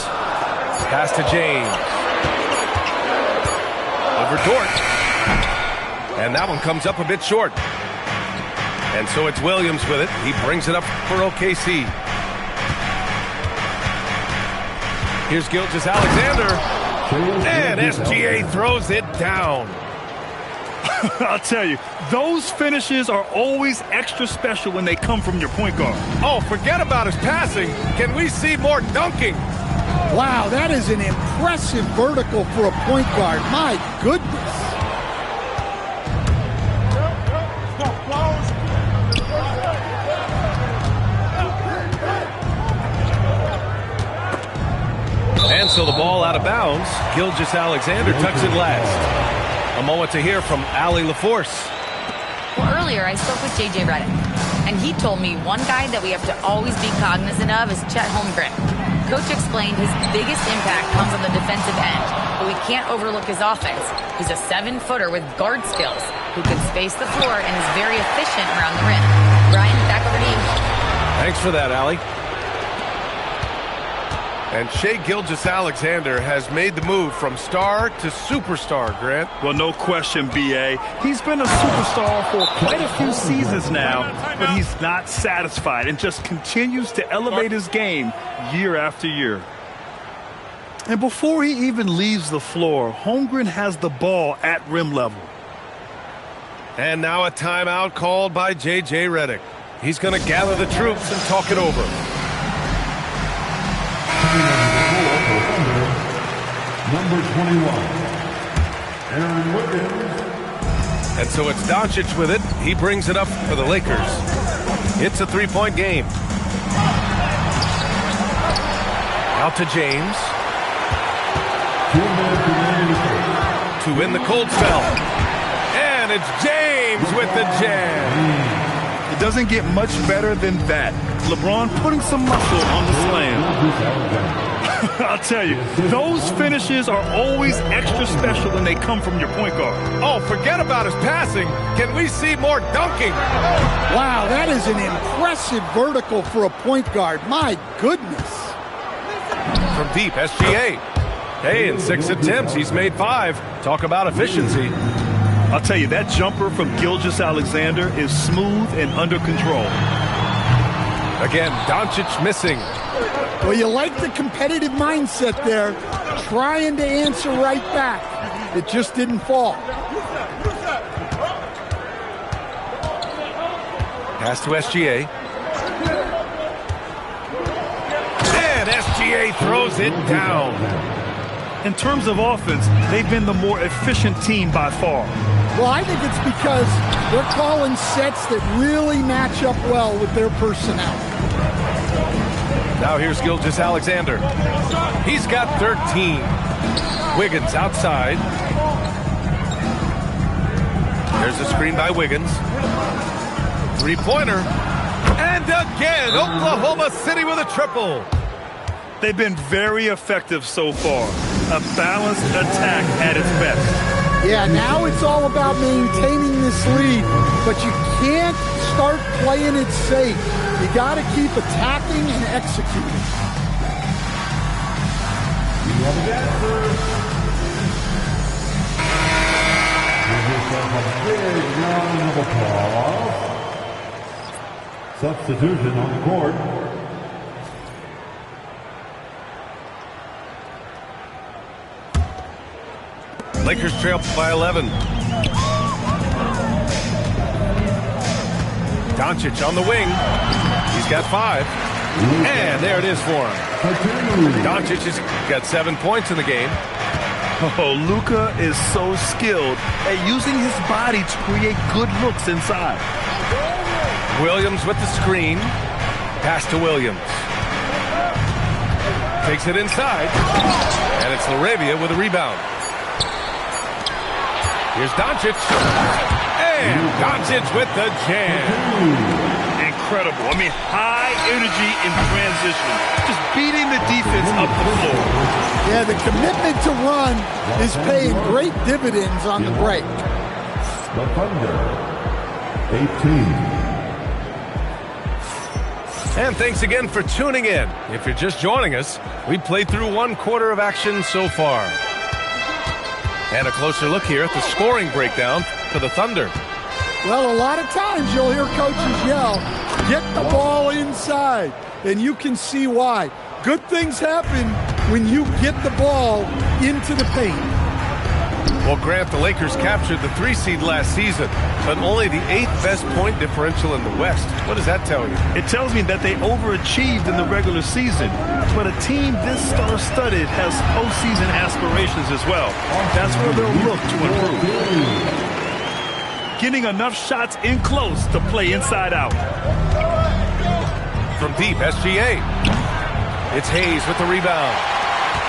Pass to James. Over Dort. And that one comes up a bit short. And so it's Williams with it. He brings it up for OKC. Here's Gilgeous-Alexander. And SGA throws it down. I'll tell you, those finishes are always extra special when they come from your point guard. Oh, forget about his passing. Can we see more dunking? Wow, that is an impressive vertical for a point guard. My goodness. And so the ball out of bounds. Gilgeous-Alexander tucks it last. A moment to hear from Allie LaForce. Well, earlier I spoke with J.J. Redick, and he told me one guy that we have to always be cognizant of is Chet Holmgren. Coach explained his biggest impact comes on the defensive end, but we can't overlook his offense. He's a 7-footer with guard skills who can space the floor and is very efficient around the rim. Brian, back over to you. Thanks for that, Allie. And Shai Gilgeous-Alexander has made the move from star to superstar, Grant. Well, no question, B.A. He's been a superstar for quite a few seasons now, but he's not satisfied and just continues to elevate his game year after year. And before he even leaves the floor, Holmgren has the ball at rim level. And now a timeout called by J.J. Redick. He's going to gather the troops and talk it over. Number 21, Aaron Wiggins. And so it's Doncic with it. He brings it up for the Lakers. It's a 3-point game. Out to James. To win the cold spell. And it's James with the jam. It doesn't get much better than that. LeBron putting some muscle on the slam. I'll tell you, those finishes are always extra special when they come from your point guard. Oh, forget about his passing. Can we see more dunking? Wow, that is an impressive vertical for a point guard. My goodness. From deep, SGA. Hey, in 6 attempts, he's made 5. Talk about efficiency. I'll tell you, that jumper from Gilgeous-Alexander is smooth and under control. Again, Doncic missing. Well, you like the competitive mindset there, trying to answer right back. It just didn't fall. Pass to SGA. And SGA throws it down. In terms of offense, they've been the more efficient team by far. Well, I think it's because they're calling sets that really match up well with their personnel. Now here's Gilgeous-Alexander. He's got 13. Wiggins outside. There's a screen by Wiggins. 3-pointer. And again, Oklahoma City with a triple. They've been very effective so far. A balanced attack at its best. Yeah, now it's all about maintaining this lead, but you can't start playing it safe. You got to keep attacking and executing. You have an answer. Give yourself a big round of applause. Substitution on the court. Lakers trail by 11. Doncic on the wing. He's got 5. And there it is for him. Doncic has got 7 points in the game. Oh, Luka is so skilled at using his body to create good looks inside. Williams with the screen. Pass to Williams. Takes it inside. And it's LaRavia with a rebound. Here's Doncic. And Doncic with the jam. Incredible. I mean, high energy in transition. Just beating the defense up the floor. Yeah, the commitment to run is paying great dividends on the break. The Thunder, 18. And thanks again for tuning in. If you're just joining us, we played through 1 quarter of action so far. And a closer look here at the scoring breakdown for the Thunder. Well, a lot of times you'll hear coaches yell, get the ball inside, and you can see why. Good things happen when you get the ball into the paint. Well, Grant, the Lakers captured the 3 seed last season, but only the 8th best point differential in the West. What does that tell you? It tells me that they overachieved in the regular season, but a team this star-studded has postseason aspirations as well. That's where they'll look to improve. Getting enough shots in close to play inside out. From deep, SGA. It's Hayes with the rebound.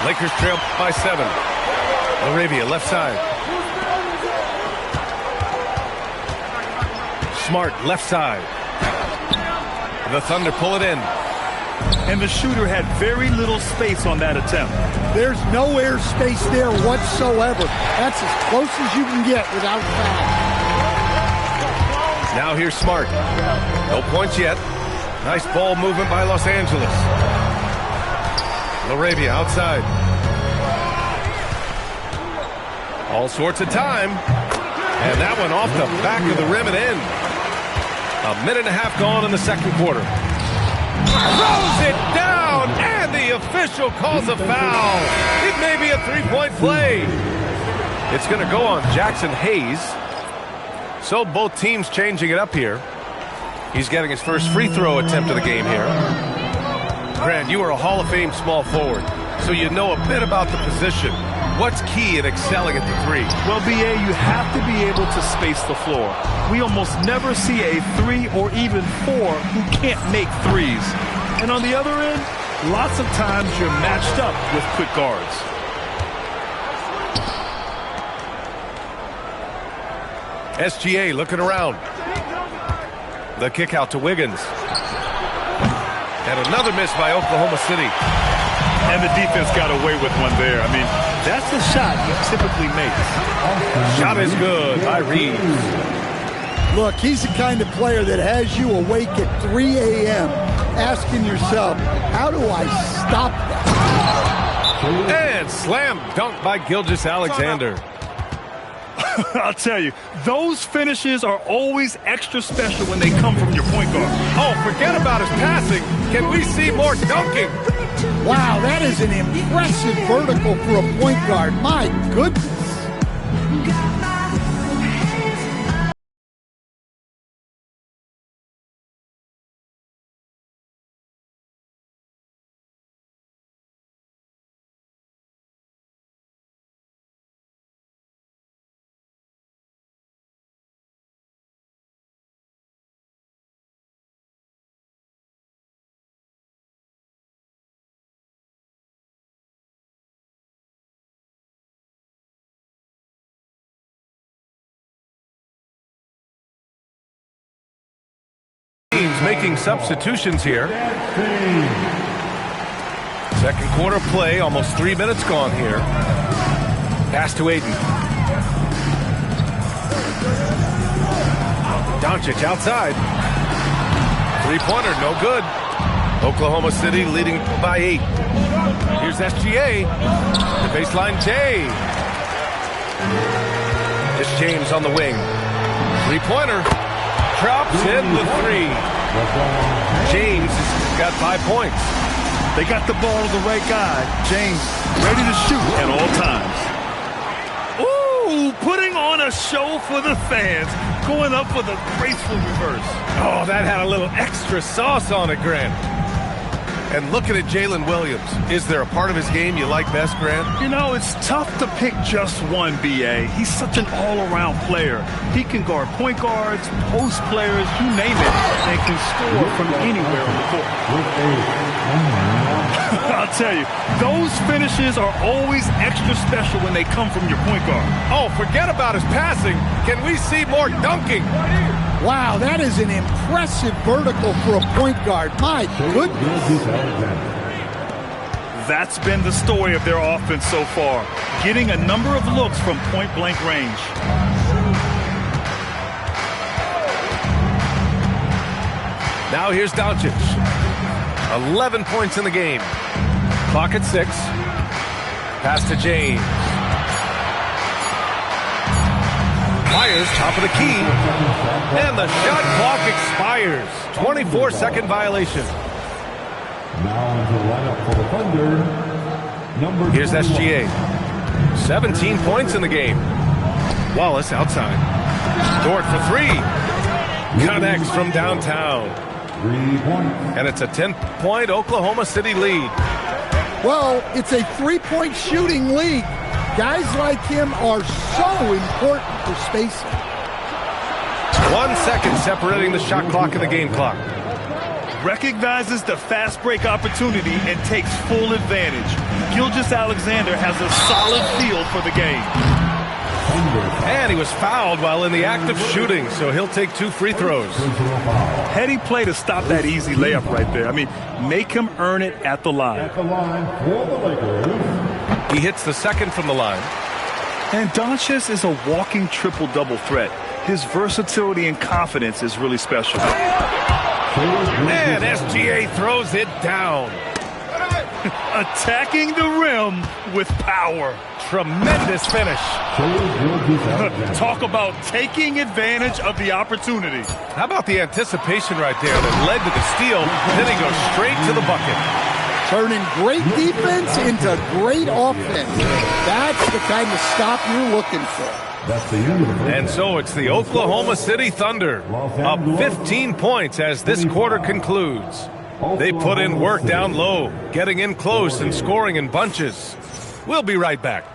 Lakers trail by 7. LaRavia, left side. Smart, left side. The Thunder pull it in. And the shooter had very little space on that attempt. There's no air space there whatsoever. That's as close as you can get without foul. Now here's Smart. No points yet. Nice ball movement by Los Angeles. LaRavia outside. All sorts of time. And that one off the back of the rim and in. 1.5 minutes gone in the second quarter. Throws it down, and the official calls a foul. It may be a 3-point play. It's going to go on Jackson Hayes. So both teams changing it up here. He's getting his first free throw attempt of the game here. Grant, you are a Hall of Fame small forward, so you know a bit about the position. What's key in excelling at the 3? Well, B.A., you have to be able to space the floor. We almost never see a 3 or even 4 who can't make threes. And on the other end, lots of times you're matched up with quick guards. SGA looking around. The kick out to Wiggins. And another miss by Oklahoma City. And the defense got away with one there. I mean, that's the shot he typically makes. Shot is good by Reeves. Look, he's the kind of player that has you awake at 3 a.m. asking yourself, how do I stop that? And slam dunk by Gilgeous-Alexander. I'll tell you, those finishes are always extra special when they come from your point guard. Oh, forget about his passing. Can we see more dunking? Wow, that is an impressive vertical for a point guard. My goodness. Making substitutions here. Second quarter play, almost 3 minutes gone here. Pass to Aiden. Doncic outside. Three-pointer, no good. Oklahoma City leading by 8. Here's SGA. The baseline, Jay. It's James on the wing. Three-pointer. Drops in the 3. James has got 5 points. They got the ball to the right guy. James ready to shoot at all times. Ooh, putting on a show for the fans. Going up with a graceful reverse. Oh, that had a little extra sauce on it, Grant. And looking at Jalen Williams, is there a part of his game you like best, Grant? You know, it's tough to pick just one, B.A. He's such an all-around player. He can guard point guards, post players, you name it, and can score from anywhere on the court. I'll tell you, those finishes are always extra special when they come from your point guard. Oh, forget about his passing. Can we see more dunking? Wow, that is an impressive vertical for a point guard. My goodness. That's been the story of their offense so far, getting a number of looks from point-blank range. Now here's Doncic. 11 points in the game. Clock at 6. Pass to James. Myers, top of the key. And the shot clock expires. 24-second violation. Now into the lineup for the Thunder, number Here's SGA. 17 points in the game. Wallace outside. Dort for 3. Connects from downtown. 3 points. And it's a 10-point Oklahoma City lead. Well, it's a three-point shooting league. Guys like him are so important for spacing. 1 second separating the shot clock and the game clock. Recognizes the fast break opportunity and takes full advantage. Gilgeous-Alexander has a solid feel for the game. And he was fouled while in the act of shooting, so he'll take 2 free throws. Heady play to stop that easy layup right there. I mean, make him earn it at the line. At the line for the Lakers. He hits the second from the line. And Doncic is a walking triple-double threat. His versatility and confidence is really special. And SGA throws it down. Attacking the rim with power. Tremendous finish. Talk about taking advantage of the opportunity. How about the anticipation right there that led to the steal? Then he goes straight to the bucket. Turning great defense into great offense. That's the kind of stop you're looking for. That's the end of the And so it's the Oklahoma City Thunder up 15 points as this quarter concludes. They put in work down low, getting in close and scoring in bunches. We'll be right back.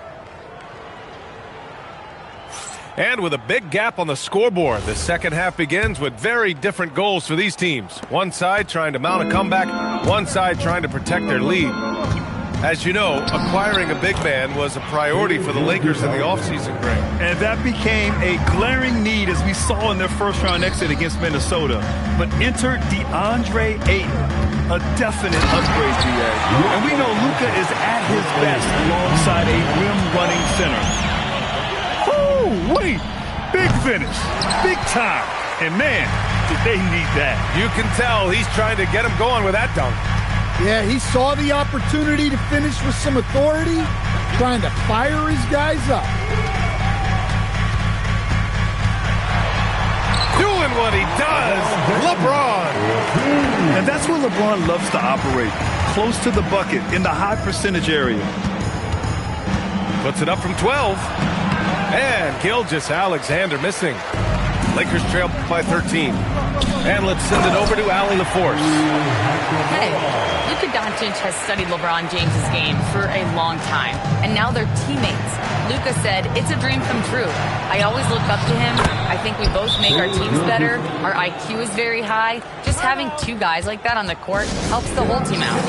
And with a big gap on the scoreboard, the second half begins with very different goals for these teams. One side trying to mount a comeback, one side trying to protect their lead. As you know, acquiring a big man was a priority for the Lakers in the offseason, Greg. And that became a glaring need as we saw in their first-round exit against Minnesota. But enter DeAndre Ayton, a definite upgrade, GA. And we know Luka is at his best alongside a rim-running center. Oh, wait! Big finish. Big time. And, man, did they need that. You can tell he's trying to get him going with that dunk. Yeah, he saw the opportunity to finish with some authority, trying to fire his guys up. Doing what he does, LeBron. And that's where LeBron loves to operate, close to the bucket in the high percentage area. Puts it up from 12. And Gilgeous-Alexander missing. Lakers trail by 13. And let's send it over to Allie LaForce. Hey, Luka Doncic has studied LeBron James's game for a long time, and now they're teammates. Luka said, "It's a dream come true. I always look up to him. I think we both make our teams better. Our IQ is very high. Just having two guys like that on the court helps the whole team out."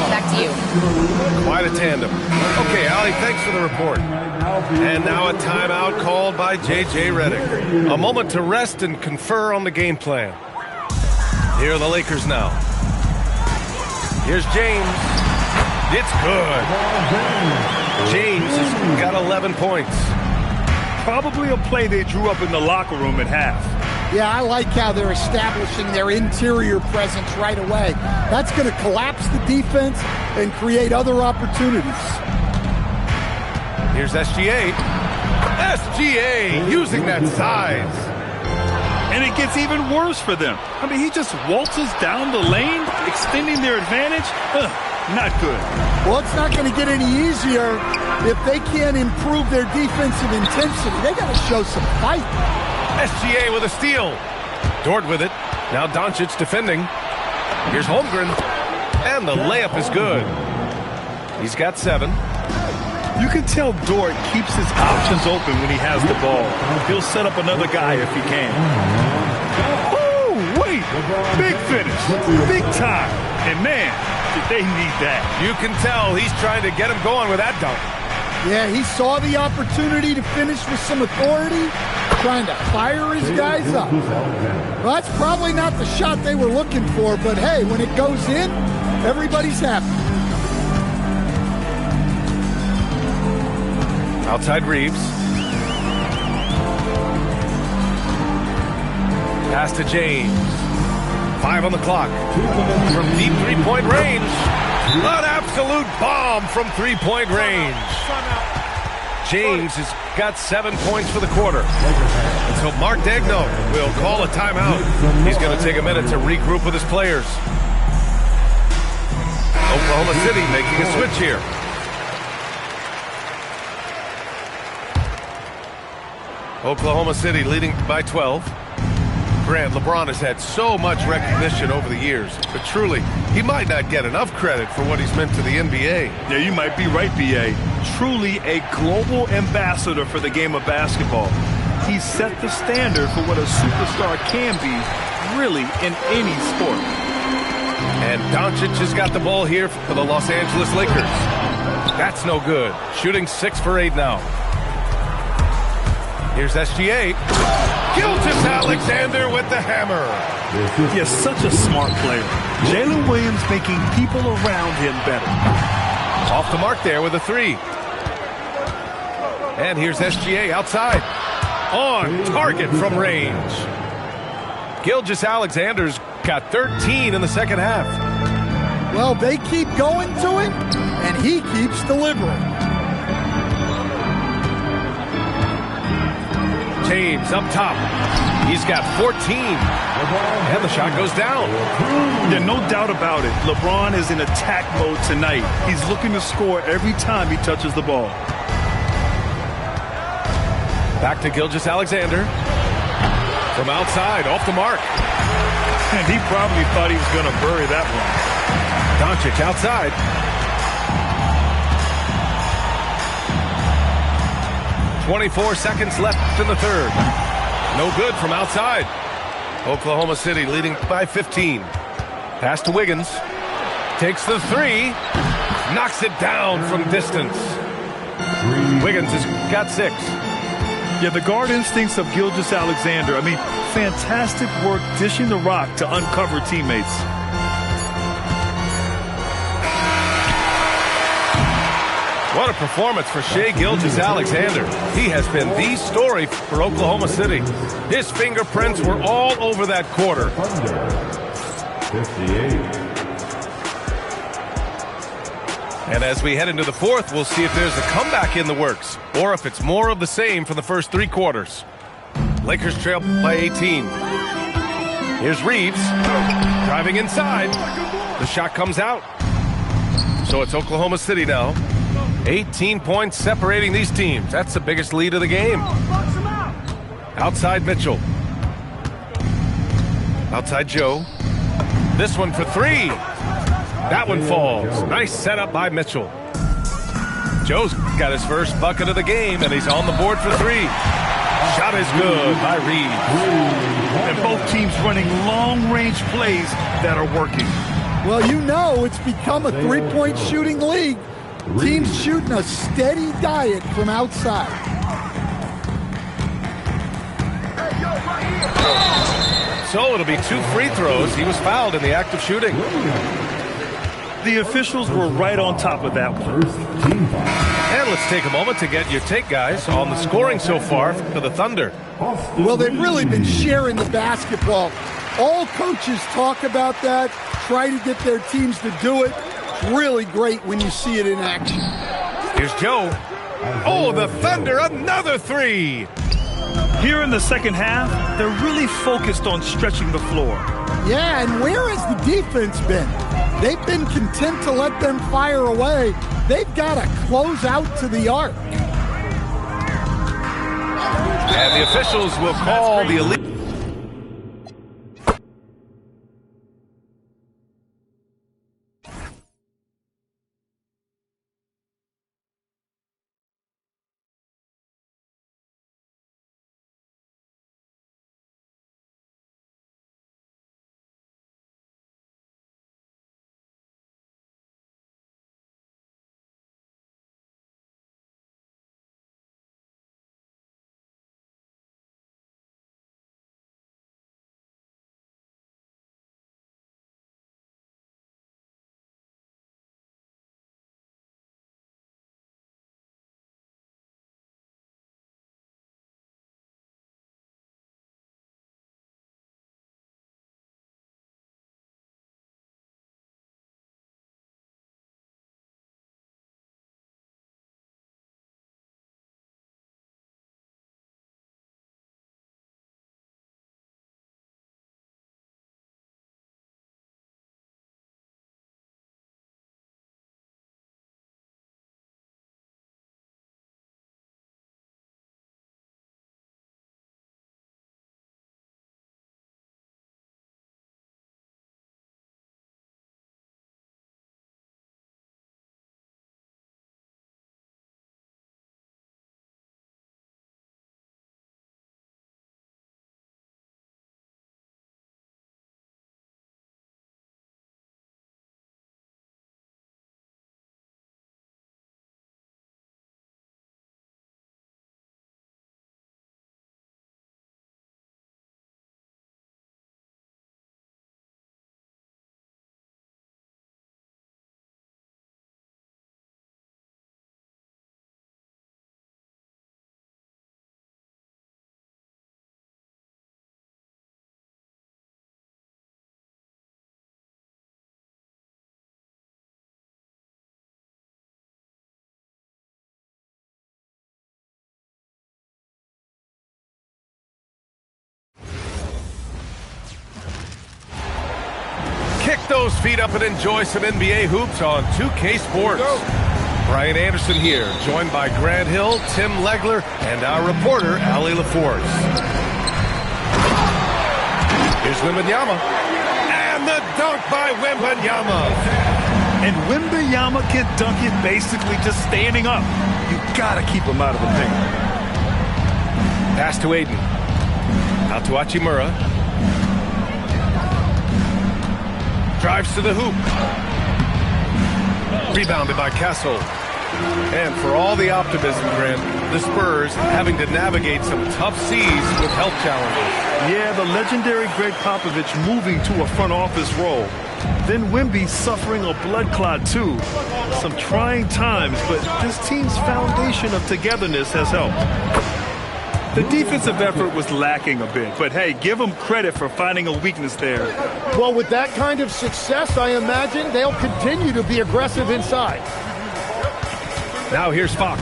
Back to you. Quite a tandem. Okay, Allie, thanks for the report. And now a timeout called by J.J. Redick. A moment to rest and confer on the game plan. Here are the Lakers now. Here's James. It's good. James has got 11 points. probably a play they drew up in the locker room at half. Yeah, I like how they're establishing their interior presence right away. That's going to collapse the defense and create other opportunities. Here's SGA. SGA using that size. And it gets even worse for them. I mean, he just waltzes down the lane, extending their advantage. Not good. Well, it's not going to get any easier if they can't improve their defensive intensity. They got to show some fight. SGA with a steal. Dort with it. Now Doncic defending. Here's Holmgren. And the layup is good. He's got 7. You can tell Dort keeps his options open when he has the ball. He'll set up another guy if he can. Oh, wait. Big finish. Big time. And man, did they need that. You can tell he's trying to get him going with that dunk. Yeah, he saw the opportunity to finish with some authority, trying to fire his guys up. Well, that's probably not the shot they were looking for, but hey, when it goes in, everybody's happy. Outside Reeves. Pass to James. 5 on the clock. From deep three-point range. An absolute bomb from three-point range. James has got 7 points for the quarter. And so Mark Daigneault will call a timeout. He's going to take a minute to regroup with his players. Oklahoma City making a switch here. Oklahoma City leading by 12. Grant, LeBron has had so much recognition over the years, but truly, he might not get enough credit for what he's meant to the NBA. Yeah, you might be right, B.A. Truly a global ambassador for the game of basketball. He set the standard for what a superstar can be, really, in any sport. And Doncic has got the ball here for the Los Angeles Lakers. That's no good. Shooting 6 for 8 now. Here's SGA. Gilgeous-Alexander with the hammer. Yes, such a smart player. Jalen Williams making people around him better. Off the mark there with a 3. And here's SGA outside. On target from range. Gilgeous-Alexander's got 13 in the second half. Well, they keep going to him, and he keeps delivering. James up top. He's got 14. And the shot goes down. Yeah, no doubt about it. LeBron is in attack mode tonight. He's looking to score every time he touches the ball. Back to Gilgeous-Alexander. From outside, off the mark. And he probably thought he was going to bury that one. Doncic outside. .24 seconds left in the third. No good from outside. Oklahoma City leading by 15. Pass to Wiggins. Takes the 3. Knocks it down from distance. Wiggins has got 6. Yeah, the guard instincts of Gilgeous-Alexander. I mean, fantastic work dishing the rock to uncover teammates. What a performance for Shai Gilgeous-Alexander. He has been the story for Oklahoma City. His fingerprints were all over that quarter. 58. And as we head into the fourth, we'll see if there's a comeback in the works or if it's more of the same for the first 3 quarters. Lakers trail by 18. Here's Reeves driving inside. The shot comes out. So it's Oklahoma City now. 18 points separating these teams. That's the biggest lead of the game. Outside Mitchell. Outside Joe. This one for 3. That one falls. Nice setup by Mitchell. Joe's got his first bucket of the game, and he's on the board for 3. Shot is good by Reeves. And both teams running long-range plays that are working. Well, you know it's become a three-point shooting league. Teams shooting a steady diet from outside. So it'll be 2 free throws. He was fouled in the act of shooting. The officials were right on top of that one. And let's take a moment to get your take, guys, on the scoring so far for the Thunder. Well, they've really been sharing the basketball. All coaches talk about that, try to get their teams to do it. It's really great when you see it in action. Here's Joe. Oh, the Thunder, another three. Here in the second half, they're really focused on stretching the floor. Yeah, and where has the defense been? They've been content to let them fire away. They've got to close out to the arc. And the officials will call the elite. Kick those feet up and enjoy some NBA hoops on 2K Sports. Brian Anderson here, joined by Grant Hill, Tim Legler, and our reporter, Allie LaForce. Here's Wembanyama. And the dunk by Wembanyama. And Wembanyama can dunk it basically just standing up. You gotta keep him out of the paint. Pass to Aiden. Out to Hachimura. Drives to the hoop. Rebounded by Castle. And for all the optimism, Grant, the Spurs having to navigate some tough seas with health challenges. Yeah, the legendary Greg Popovich moving to a front office role. Then Wemby suffering a blood clot too. Some trying times, but this team's foundation of togetherness has helped. The defensive effort was lacking a bit, but hey, give them credit for finding a weakness there. Well, with that kind of success, I imagine they'll continue to be aggressive inside. Now here's Fox.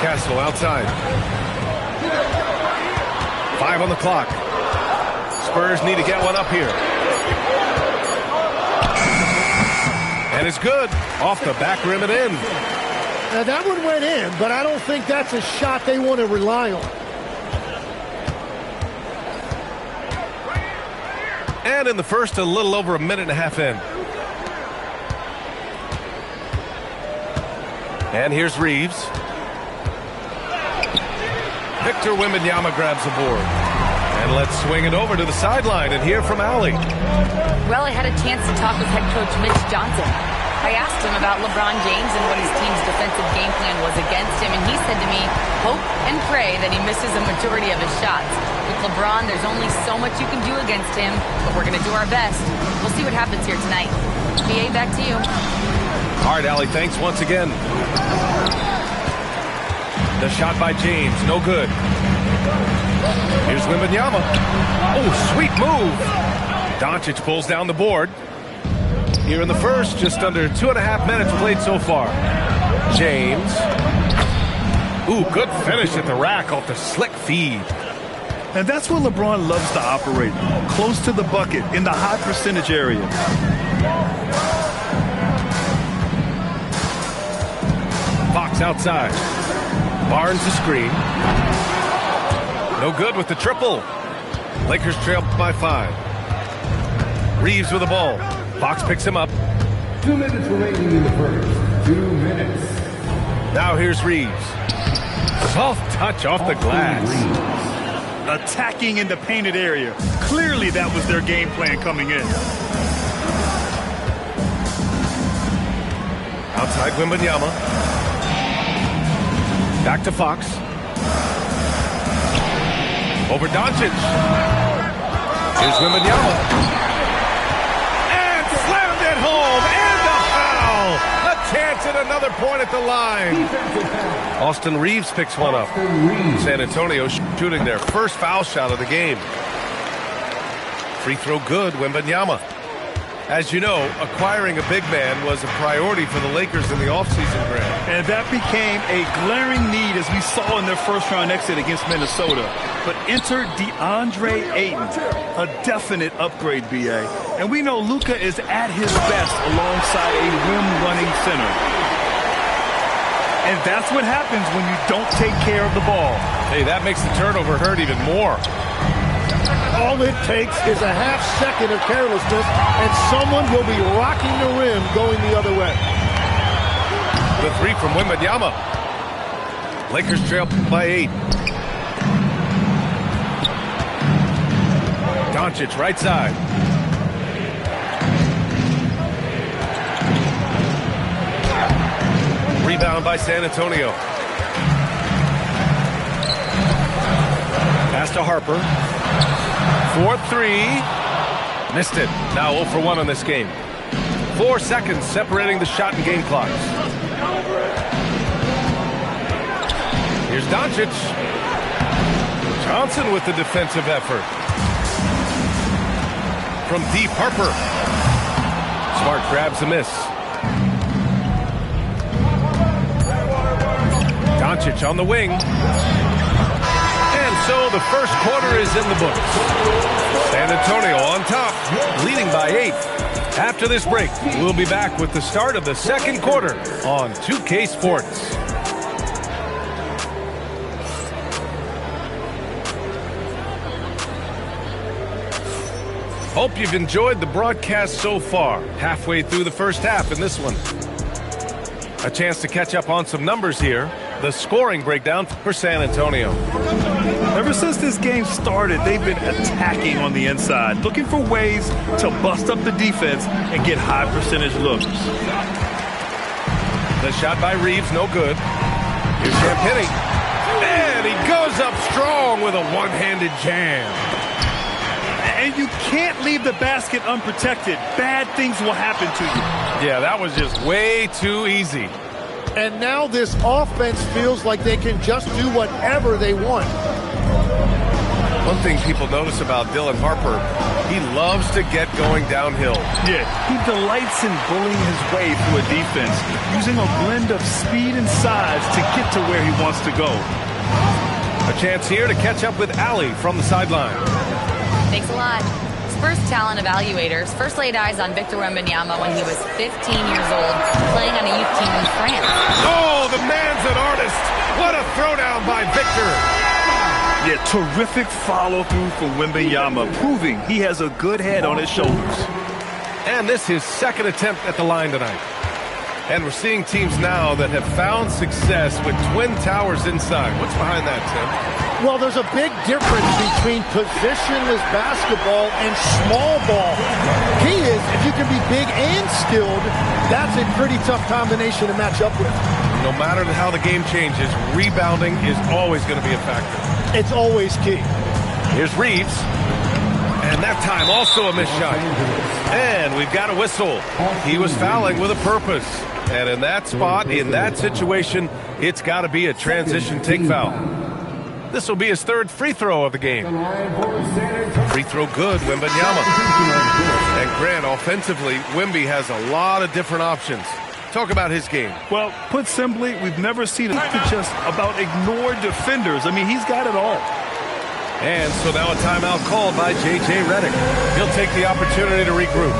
Castle outside. 5 on the clock. Spurs need to get one up here. And it's good. Off the back rim and in. Now, that one went in, but I don't think that's a shot they want to rely on. And in the first, a little over a minute and a half in. And here's Reeves. Victor Wembanyama grabs the board. And let's swing it over to the sideline and hear from Allie. Well, I had a chance to talk with head coach Mitch Johnson. I asked him about LeBron James and what his team's defensive offensive game plan was against him, and he said to me, hope and pray that he misses a majority of his shots. With LeBron, there's only so much you can do against him, but we're going to do our best. We'll see what happens here tonight. BA, back to you. All right, Allie, thanks once again. The shot by James, no good. Here's Wembanyama. Oh, sweet move. Doncic pulls down the board. Here in the first, just under 2.5 minutes played so far. James. Ooh, good finish at the rack off the slick feed. And that's where LeBron loves to operate, close to the bucket, in the high percentage area. Fox outside. Barnes the screen. No good with the triple. Lakers trail by 5. Reeves with the ball. Fox picks him up. 2 minutes remaining in the first. 2 minutes. Now here's Reeves. Soft touch off the glass. Attacking in the painted area. Clearly that was their game plan coming in. Outside Wembanyama. Back to Fox. Over Doncic. Here's Wembanyama. And slammed it home. And a foul. A chance at another point at the line. Austin Reeves picks one up. San Antonio shooting their first foul shot of the game. Free throw good, Wembanyama. As you know, acquiring a big man was a priority for the Lakers in the offseason, Grant. And that became a glaring need as we saw in their first round exit against Minnesota. But enter DeAndre Ayton, a definite upgrade, BA. And we know Luka is at his best alongside a rim-running center. And that's what happens when you don't take care of the ball. Hey, that makes the turnover hurt even more. All it takes is a half second of carelessness, and someone will be rocking the rim going the other way. The three from Wembanyama. Lakers trail by 8. Doncic right side. Rebound by San Antonio. Pass to Harper. 4-3. Missed it. Now 0 for 1 on this game. 4 seconds separating the shot and game clocks. Here's Doncic. Johnson with the defensive effort. From deep, Harper. Smart grabs a miss. Doncic on the wing. And so the first quarter is in the books. San Antonio on top, leading by 8. After this break, we'll be back with the start of the second quarter on 2K Sports. Hope you've enjoyed the broadcast so far. Halfway through the first half in this one. A chance to catch up on some numbers here. The scoring breakdown for San Antonio. Ever since this game started, they've been attacking on the inside, looking for ways to bust up the defense and get high percentage looks. The shot by Reeves, no good. Here's Champagnie. And he goes up strong with a one-handed jam. And you can't leave the basket unprotected. Bad things will happen to you. Yeah, that was just way too easy. And now this offense feels like they can just do whatever they want. One thing people notice about Dylan Harper, he loves to get going downhill. Yeah, he delights in bullying his way through a defense, using a blend of speed and size to get to where he wants to go. A chance here to catch up with Allie from the sideline. Thanks a lot. Spurs talent evaluators first laid eyes on Victor Wembanyama when he was 15 years old, playing on a youth team in France. Oh, the man's an artist. What a throwdown by Victor. Yeah, terrific follow-through for Wembanyama, proving he has a good head on his shoulders. And this is his second attempt at the line tonight. And we're seeing teams now that have found success with twin towers inside. What's behind that, Tim? Well, there's a big difference between positionless basketball and small ball. Key is, if you can be big and skilled, that's a pretty tough combination to match up with. no matter how the game changes, rebounding is always going to be a factor. It's always key. Here's Reeves. And that time also a missed shot. And we've got a whistle. He was fouling with a purpose. And in that spot, in that situation, it's got to be a transition take foul. This will be his third free throw of the game. Free throw good, Wembanyama. And Grant, offensively, Wemby has a lot of different options. Talk about his game. Well, put simply, we've never seen him just about ignore defenders. I mean, he's got it all. And so now a timeout called by J.J. Redick. He'll take the opportunity to regroup.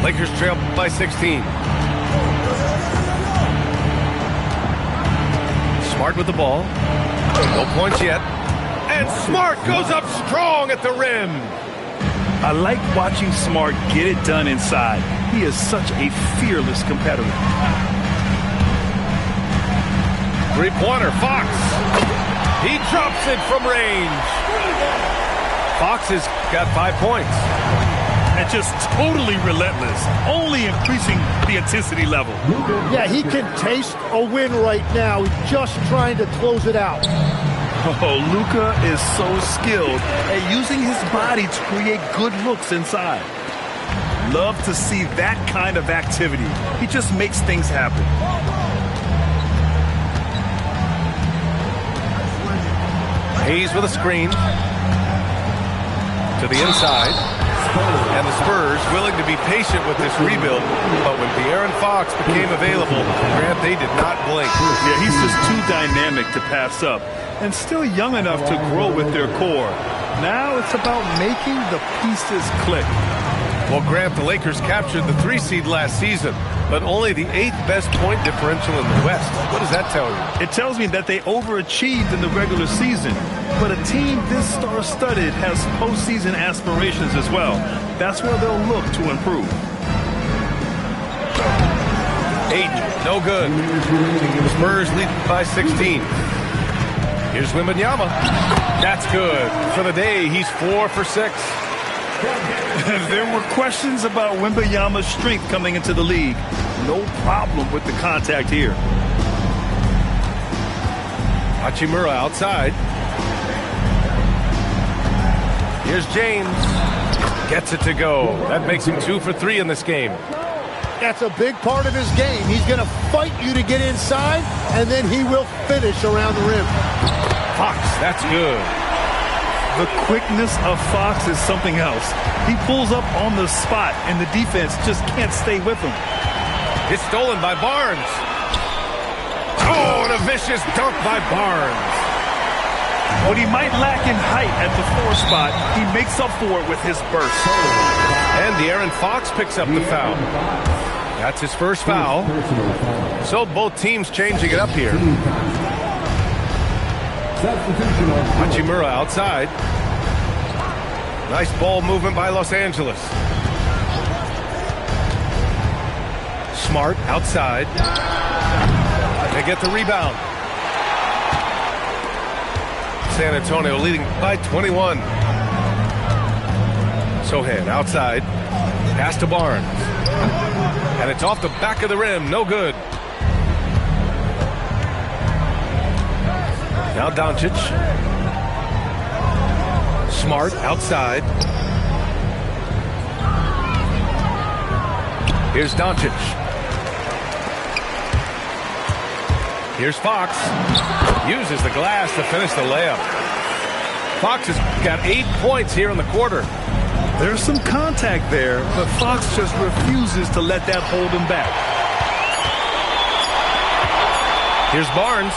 Lakers trail by 16. Smart with the ball. No points yet. And Smart goes up strong at the rim. I like watching Smart get it done inside. He is such a fearless competitor. Three-pointer, Fox. He drops it from range. Fox has got 5 points. And just totally relentless, only increasing the intensity level. Yeah, he can taste a win right now. He's just trying to close it out. Oh, Luka is so skilled at using his body to create good looks inside. Love to see that kind of activity. He just makes things happen. Hayes with a screen. To the inside. And the Spurs willing to be patient with this rebuild, but when De'Aaron Fox became available, Grant, they did not blink. Yeah, he's just too dynamic to pass up, and still young enough to grow with their core. Now it's about making the pieces click. Well, Grant, the Lakers captured the 3 seed last season, but only the 8th best point differential in the West. What does that tell you? It tells me that they overachieved in the regular season, but a team this star-studded has postseason aspirations as well. That's where they'll look to improve. 8, no good. Spurs lead by 16. Here's Wembanyama. That's good. For the day, he's 4 for 6. There were questions about Wembanyama's strength coming into the league. No problem with the contact here. Hachimura outside. Here's James. Gets it to go. That makes him 2 for 3 in this game. That's a big part of his game. He's going to fight you to get inside, and then he will finish around the rim. Fox, that's good. The quickness of Fox is something else. He pulls up on the spot, and the defense just can't stay with him. It's stolen by Barnes. Oh, and a vicious dunk by Barnes. What he might lack in height at the 4 spot, he makes up for it with his burst. And De'Aaron Fox picks up the foul. That's his first foul. So both teams changing it up here. Hachimura outside. Nice ball movement by Los Angeles. Smart outside. They get the rebound. San Antonio leading by 21. Sochan outside. Pass to Barnes. And it's off the back of the rim. No good. Now Doncic. Smart outside. Here's Doncic. Here's Fox. Uses the glass to finish the layup. Fox has got 8 points here in the quarter. There's some contact there, but Fox just refuses to let that hold him back. Here's Barnes.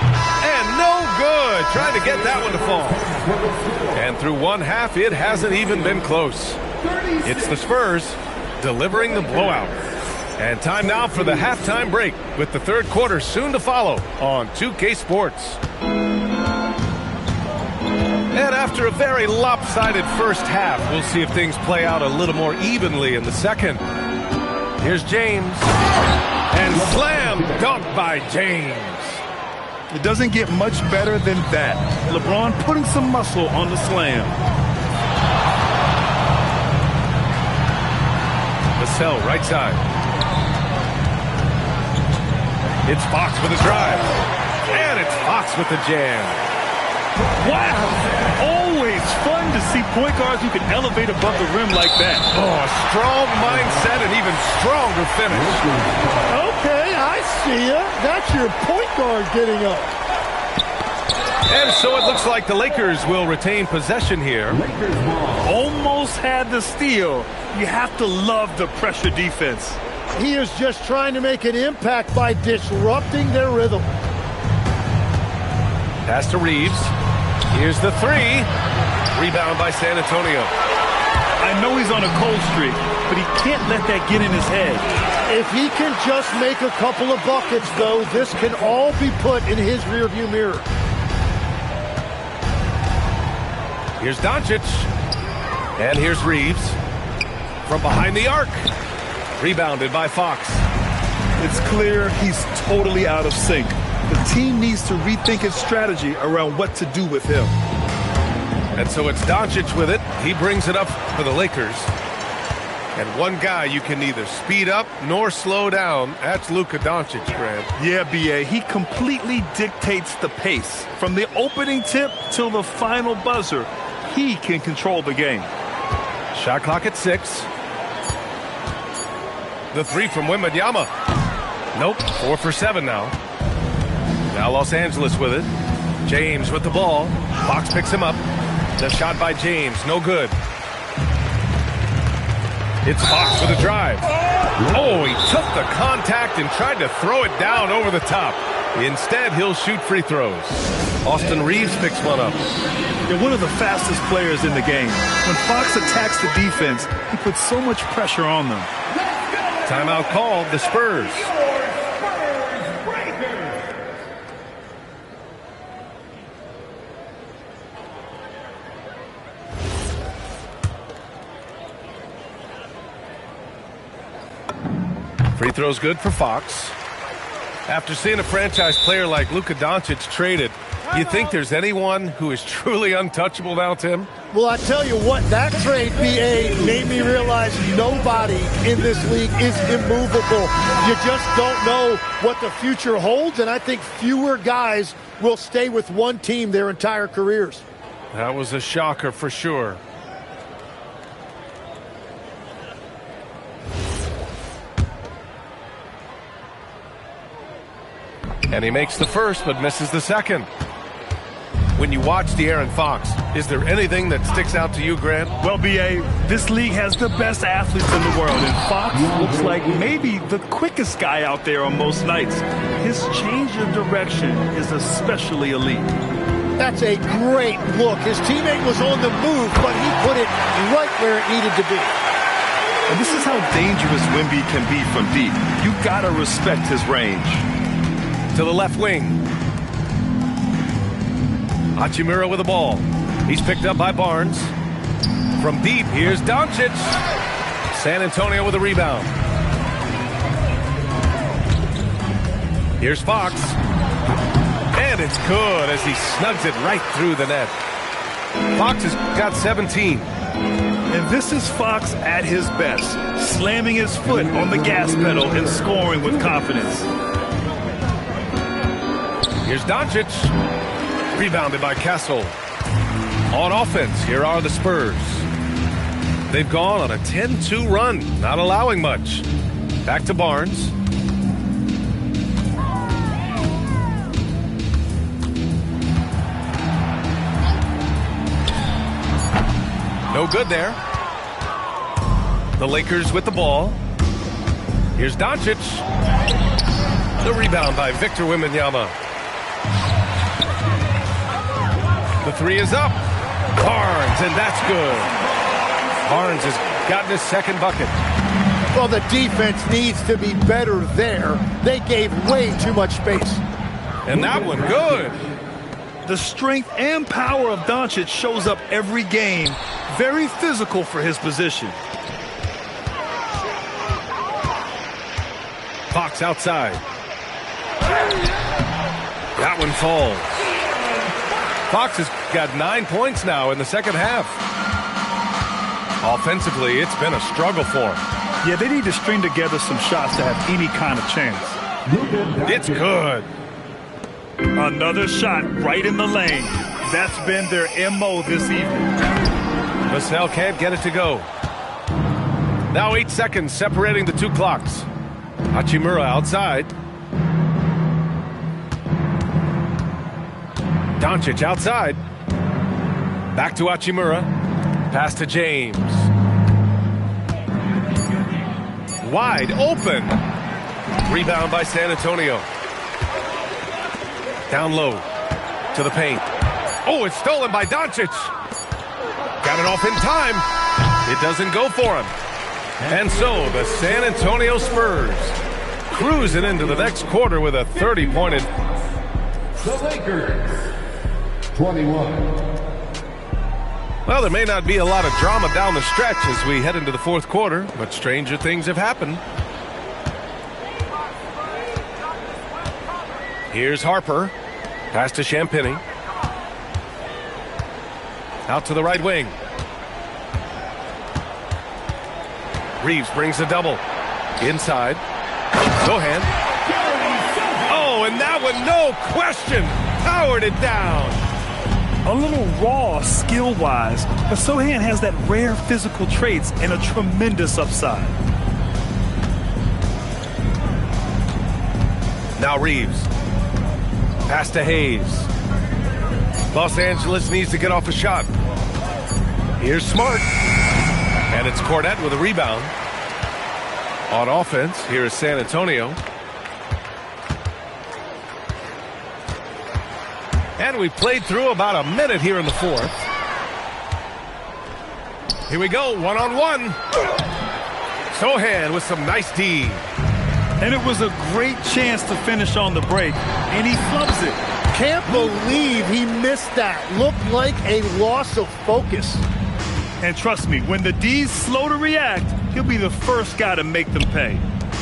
And no good. Trying to get that one to fall. And through one half, it hasn't even been close. It's the Spurs delivering the blowout. And time now for the halftime break, with the third quarter soon to follow on 2K Sports. And after a very lopsided first half, we'll see if things play out a little more evenly in the second. Here's James. And slam dunk by James. It doesn't get much better than that. LeBron putting some muscle on the slam. Vassell, right side. It's Fox with a drive. And it's Fox with the jam. Wow! Always fun to see point guards who can elevate above the rim like that. Oh, a strong mindset and even stronger finish. Okay, I see ya. That's your point guard getting up. And so it looks like the Lakers will retain possession here. Almost had the steal. You have to love the pressure defense. He is just trying to make an impact by disrupting their rhythm. Pass to Reeves. Here's the three. Rebound by San Antonio. I know he's on a cold streak, but he can't let that get in his head. If he can just make a couple of buckets, though, this can all be put in his rearview mirror. Here's Doncic. And here's Reeves. From behind the arc. Rebounded by Fox. It's clear he's totally out of sync. The team needs to rethink its strategy around what to do with him. And so it's Doncic with it. He brings it up for the Lakers. And one guy you can neither speed up nor slow down. That's Luka Doncic, Grant. Yeah, B.A., he completely dictates the pace. From the opening tip till the final buzzer, he can control the game. Shot clock at 6. The three from Wembanyama. Nope, 4 for 7 now. Now Los Angeles with it. James with the ball. Fox picks him up. The shot by James, no good. It's Fox with a drive. Oh, he took the contact and tried to throw it down over the top. Instead, he'll shoot free throws. Austin Reeves picks one up. They're one of the fastest players in the game. When Fox attacks the defense, he puts so much pressure on them. Timeout called, the Spurs. Free throw's good for Fox. After seeing a franchise player like Luka Doncic traded, you think there's anyone who is truly untouchable now, Tim? Well, I tell you what, that trade, B.A., made me realize nobody in this league is immovable. You just don't know what the future holds, and I think fewer guys will stay with one team their entire careers. That was a shocker for sure. And he makes the first, but misses the second. When you watch De'Aaron Fox, is there anything that sticks out to you, Grant? Well, B.A., this league has the best athletes in the world, and Fox looks like maybe the quickest guy out there on most nights. His change of direction is especially elite. That's a great look. His teammate was on the move, but he put it right where it needed to be. And this is how dangerous Wemby can be from deep. You gotta respect his range. To the left wing. Hachimura with the ball. He's picked up by Barnes. From deep, here's Doncic. San Antonio with a rebound. Here's Fox. And it's good as he snugs it right through the net. Fox has got 17. And this is Fox at his best, slamming his foot on the gas pedal and scoring with confidence. Here's Doncic. Rebounded by Castle. On offense, here are the Spurs. They've gone on a 10-2 run, not allowing much. Back to Barnes. No good there. The Lakers with the ball. Here's Doncic. The rebound by Victor Wembanyama. The three is up. Barnes, and that's good. Barnes has gotten his second bucket. Well, the defense needs to be better there. They gave way too much space. And that one, good. The strength and power of Doncic shows up every game. Very physical for his position. Fox outside. That one falls. Fox has got 9 points now in the second half. Offensively, it's been a struggle for him. Yeah, they need to string together some shots to have any kind of chance. It's good. Another shot right in the lane. That's been their MO this evening. Vassell can't get it to go. Now 8 seconds separating the two clocks. Hachimura outside. Doncic outside. Back to Hachimura. Pass to James. Wide open. Rebound by San Antonio. Down low to the paint. Oh, it's stolen by Doncic. Got it off in time. It doesn't go for him. And so the San Antonio Spurs cruising into the next quarter with a 30-point advantage. The Lakers, 21. Well, there may not be a lot of drama down the stretch as we head into the fourth quarter, but stranger things have happened. Here's Harper. Pass to Champagnie. Out to the right wing. Reeves brings a double. Inside. Sochan. Oh, and that one, no question, powered it down. A little raw skill-wise, but Sochan has that rare physical traits and a tremendous upside. Now Reeves. Pass to Hayes. Los Angeles needs to get off a shot. Here's Smart. And it's Kornet with a rebound. On offense, here is San Antonio. And we played through about a minute here in the fourth. Here we go, one-on-one. Sochan with some nice D. And it was a great chance to finish on the break, and he flubs it. Can't believe he missed that. Looked like a loss of focus. And trust me, when the D's slow to react, he'll be the first guy to make them pay.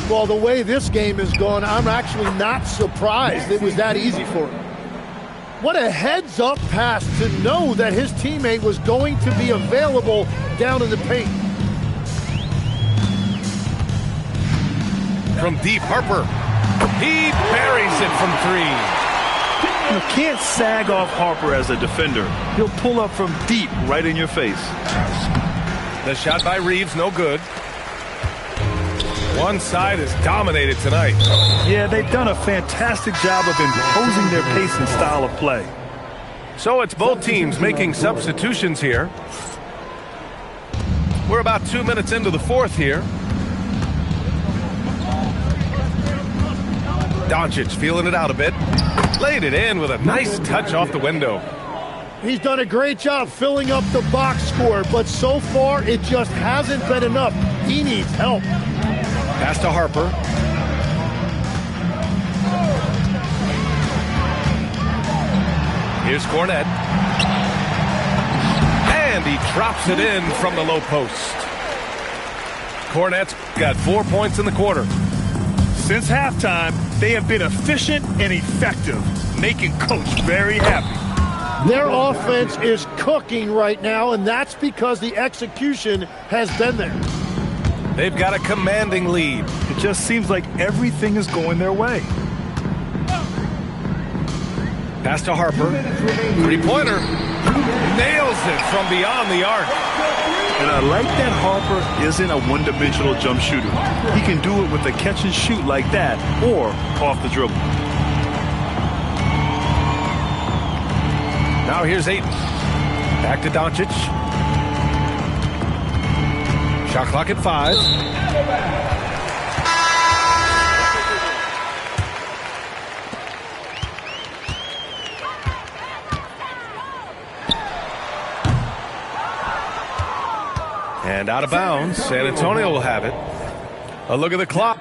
Well, the way this game is going, I'm actually not surprised it was that easy for him. What a heads-up pass to know that his teammate was going to be available down in the paint. From deep, Harper. He buries it from three. You can't sag off Harper as a defender. He'll pull up from deep right in your face. The shot by Reeves, no good. One side is dominated tonight. Yeah, they've done a fantastic job of imposing their pace and style of play. So it's both teams making substitutions here. We're about 2 minutes into the fourth here. Doncic feeling it out a bit. Laid it in with a nice touch off the window. He's done a great job filling up the box score, but so far it just hasn't been enough. He needs help. Pass to Harper. Here's Kornet. And he drops it in from the low post. Kornet's got 4 points in the quarter. Since halftime, they have been efficient and effective, making Coach very happy. Their offense is cooking right now, and that's because the execution has been there. They've got a commanding lead. It just seems like everything is going their way. Pass to Harper. Three-pointer. Nails it from beyond the arc. And I like that Harper isn't a one-dimensional jump shooter. He can do it with a catch and shoot like that or off the dribble. Now here's Ayton. Back to Doncic. Shot clock at 5. And out of bounds, San Antonio will have it. A look at the clock.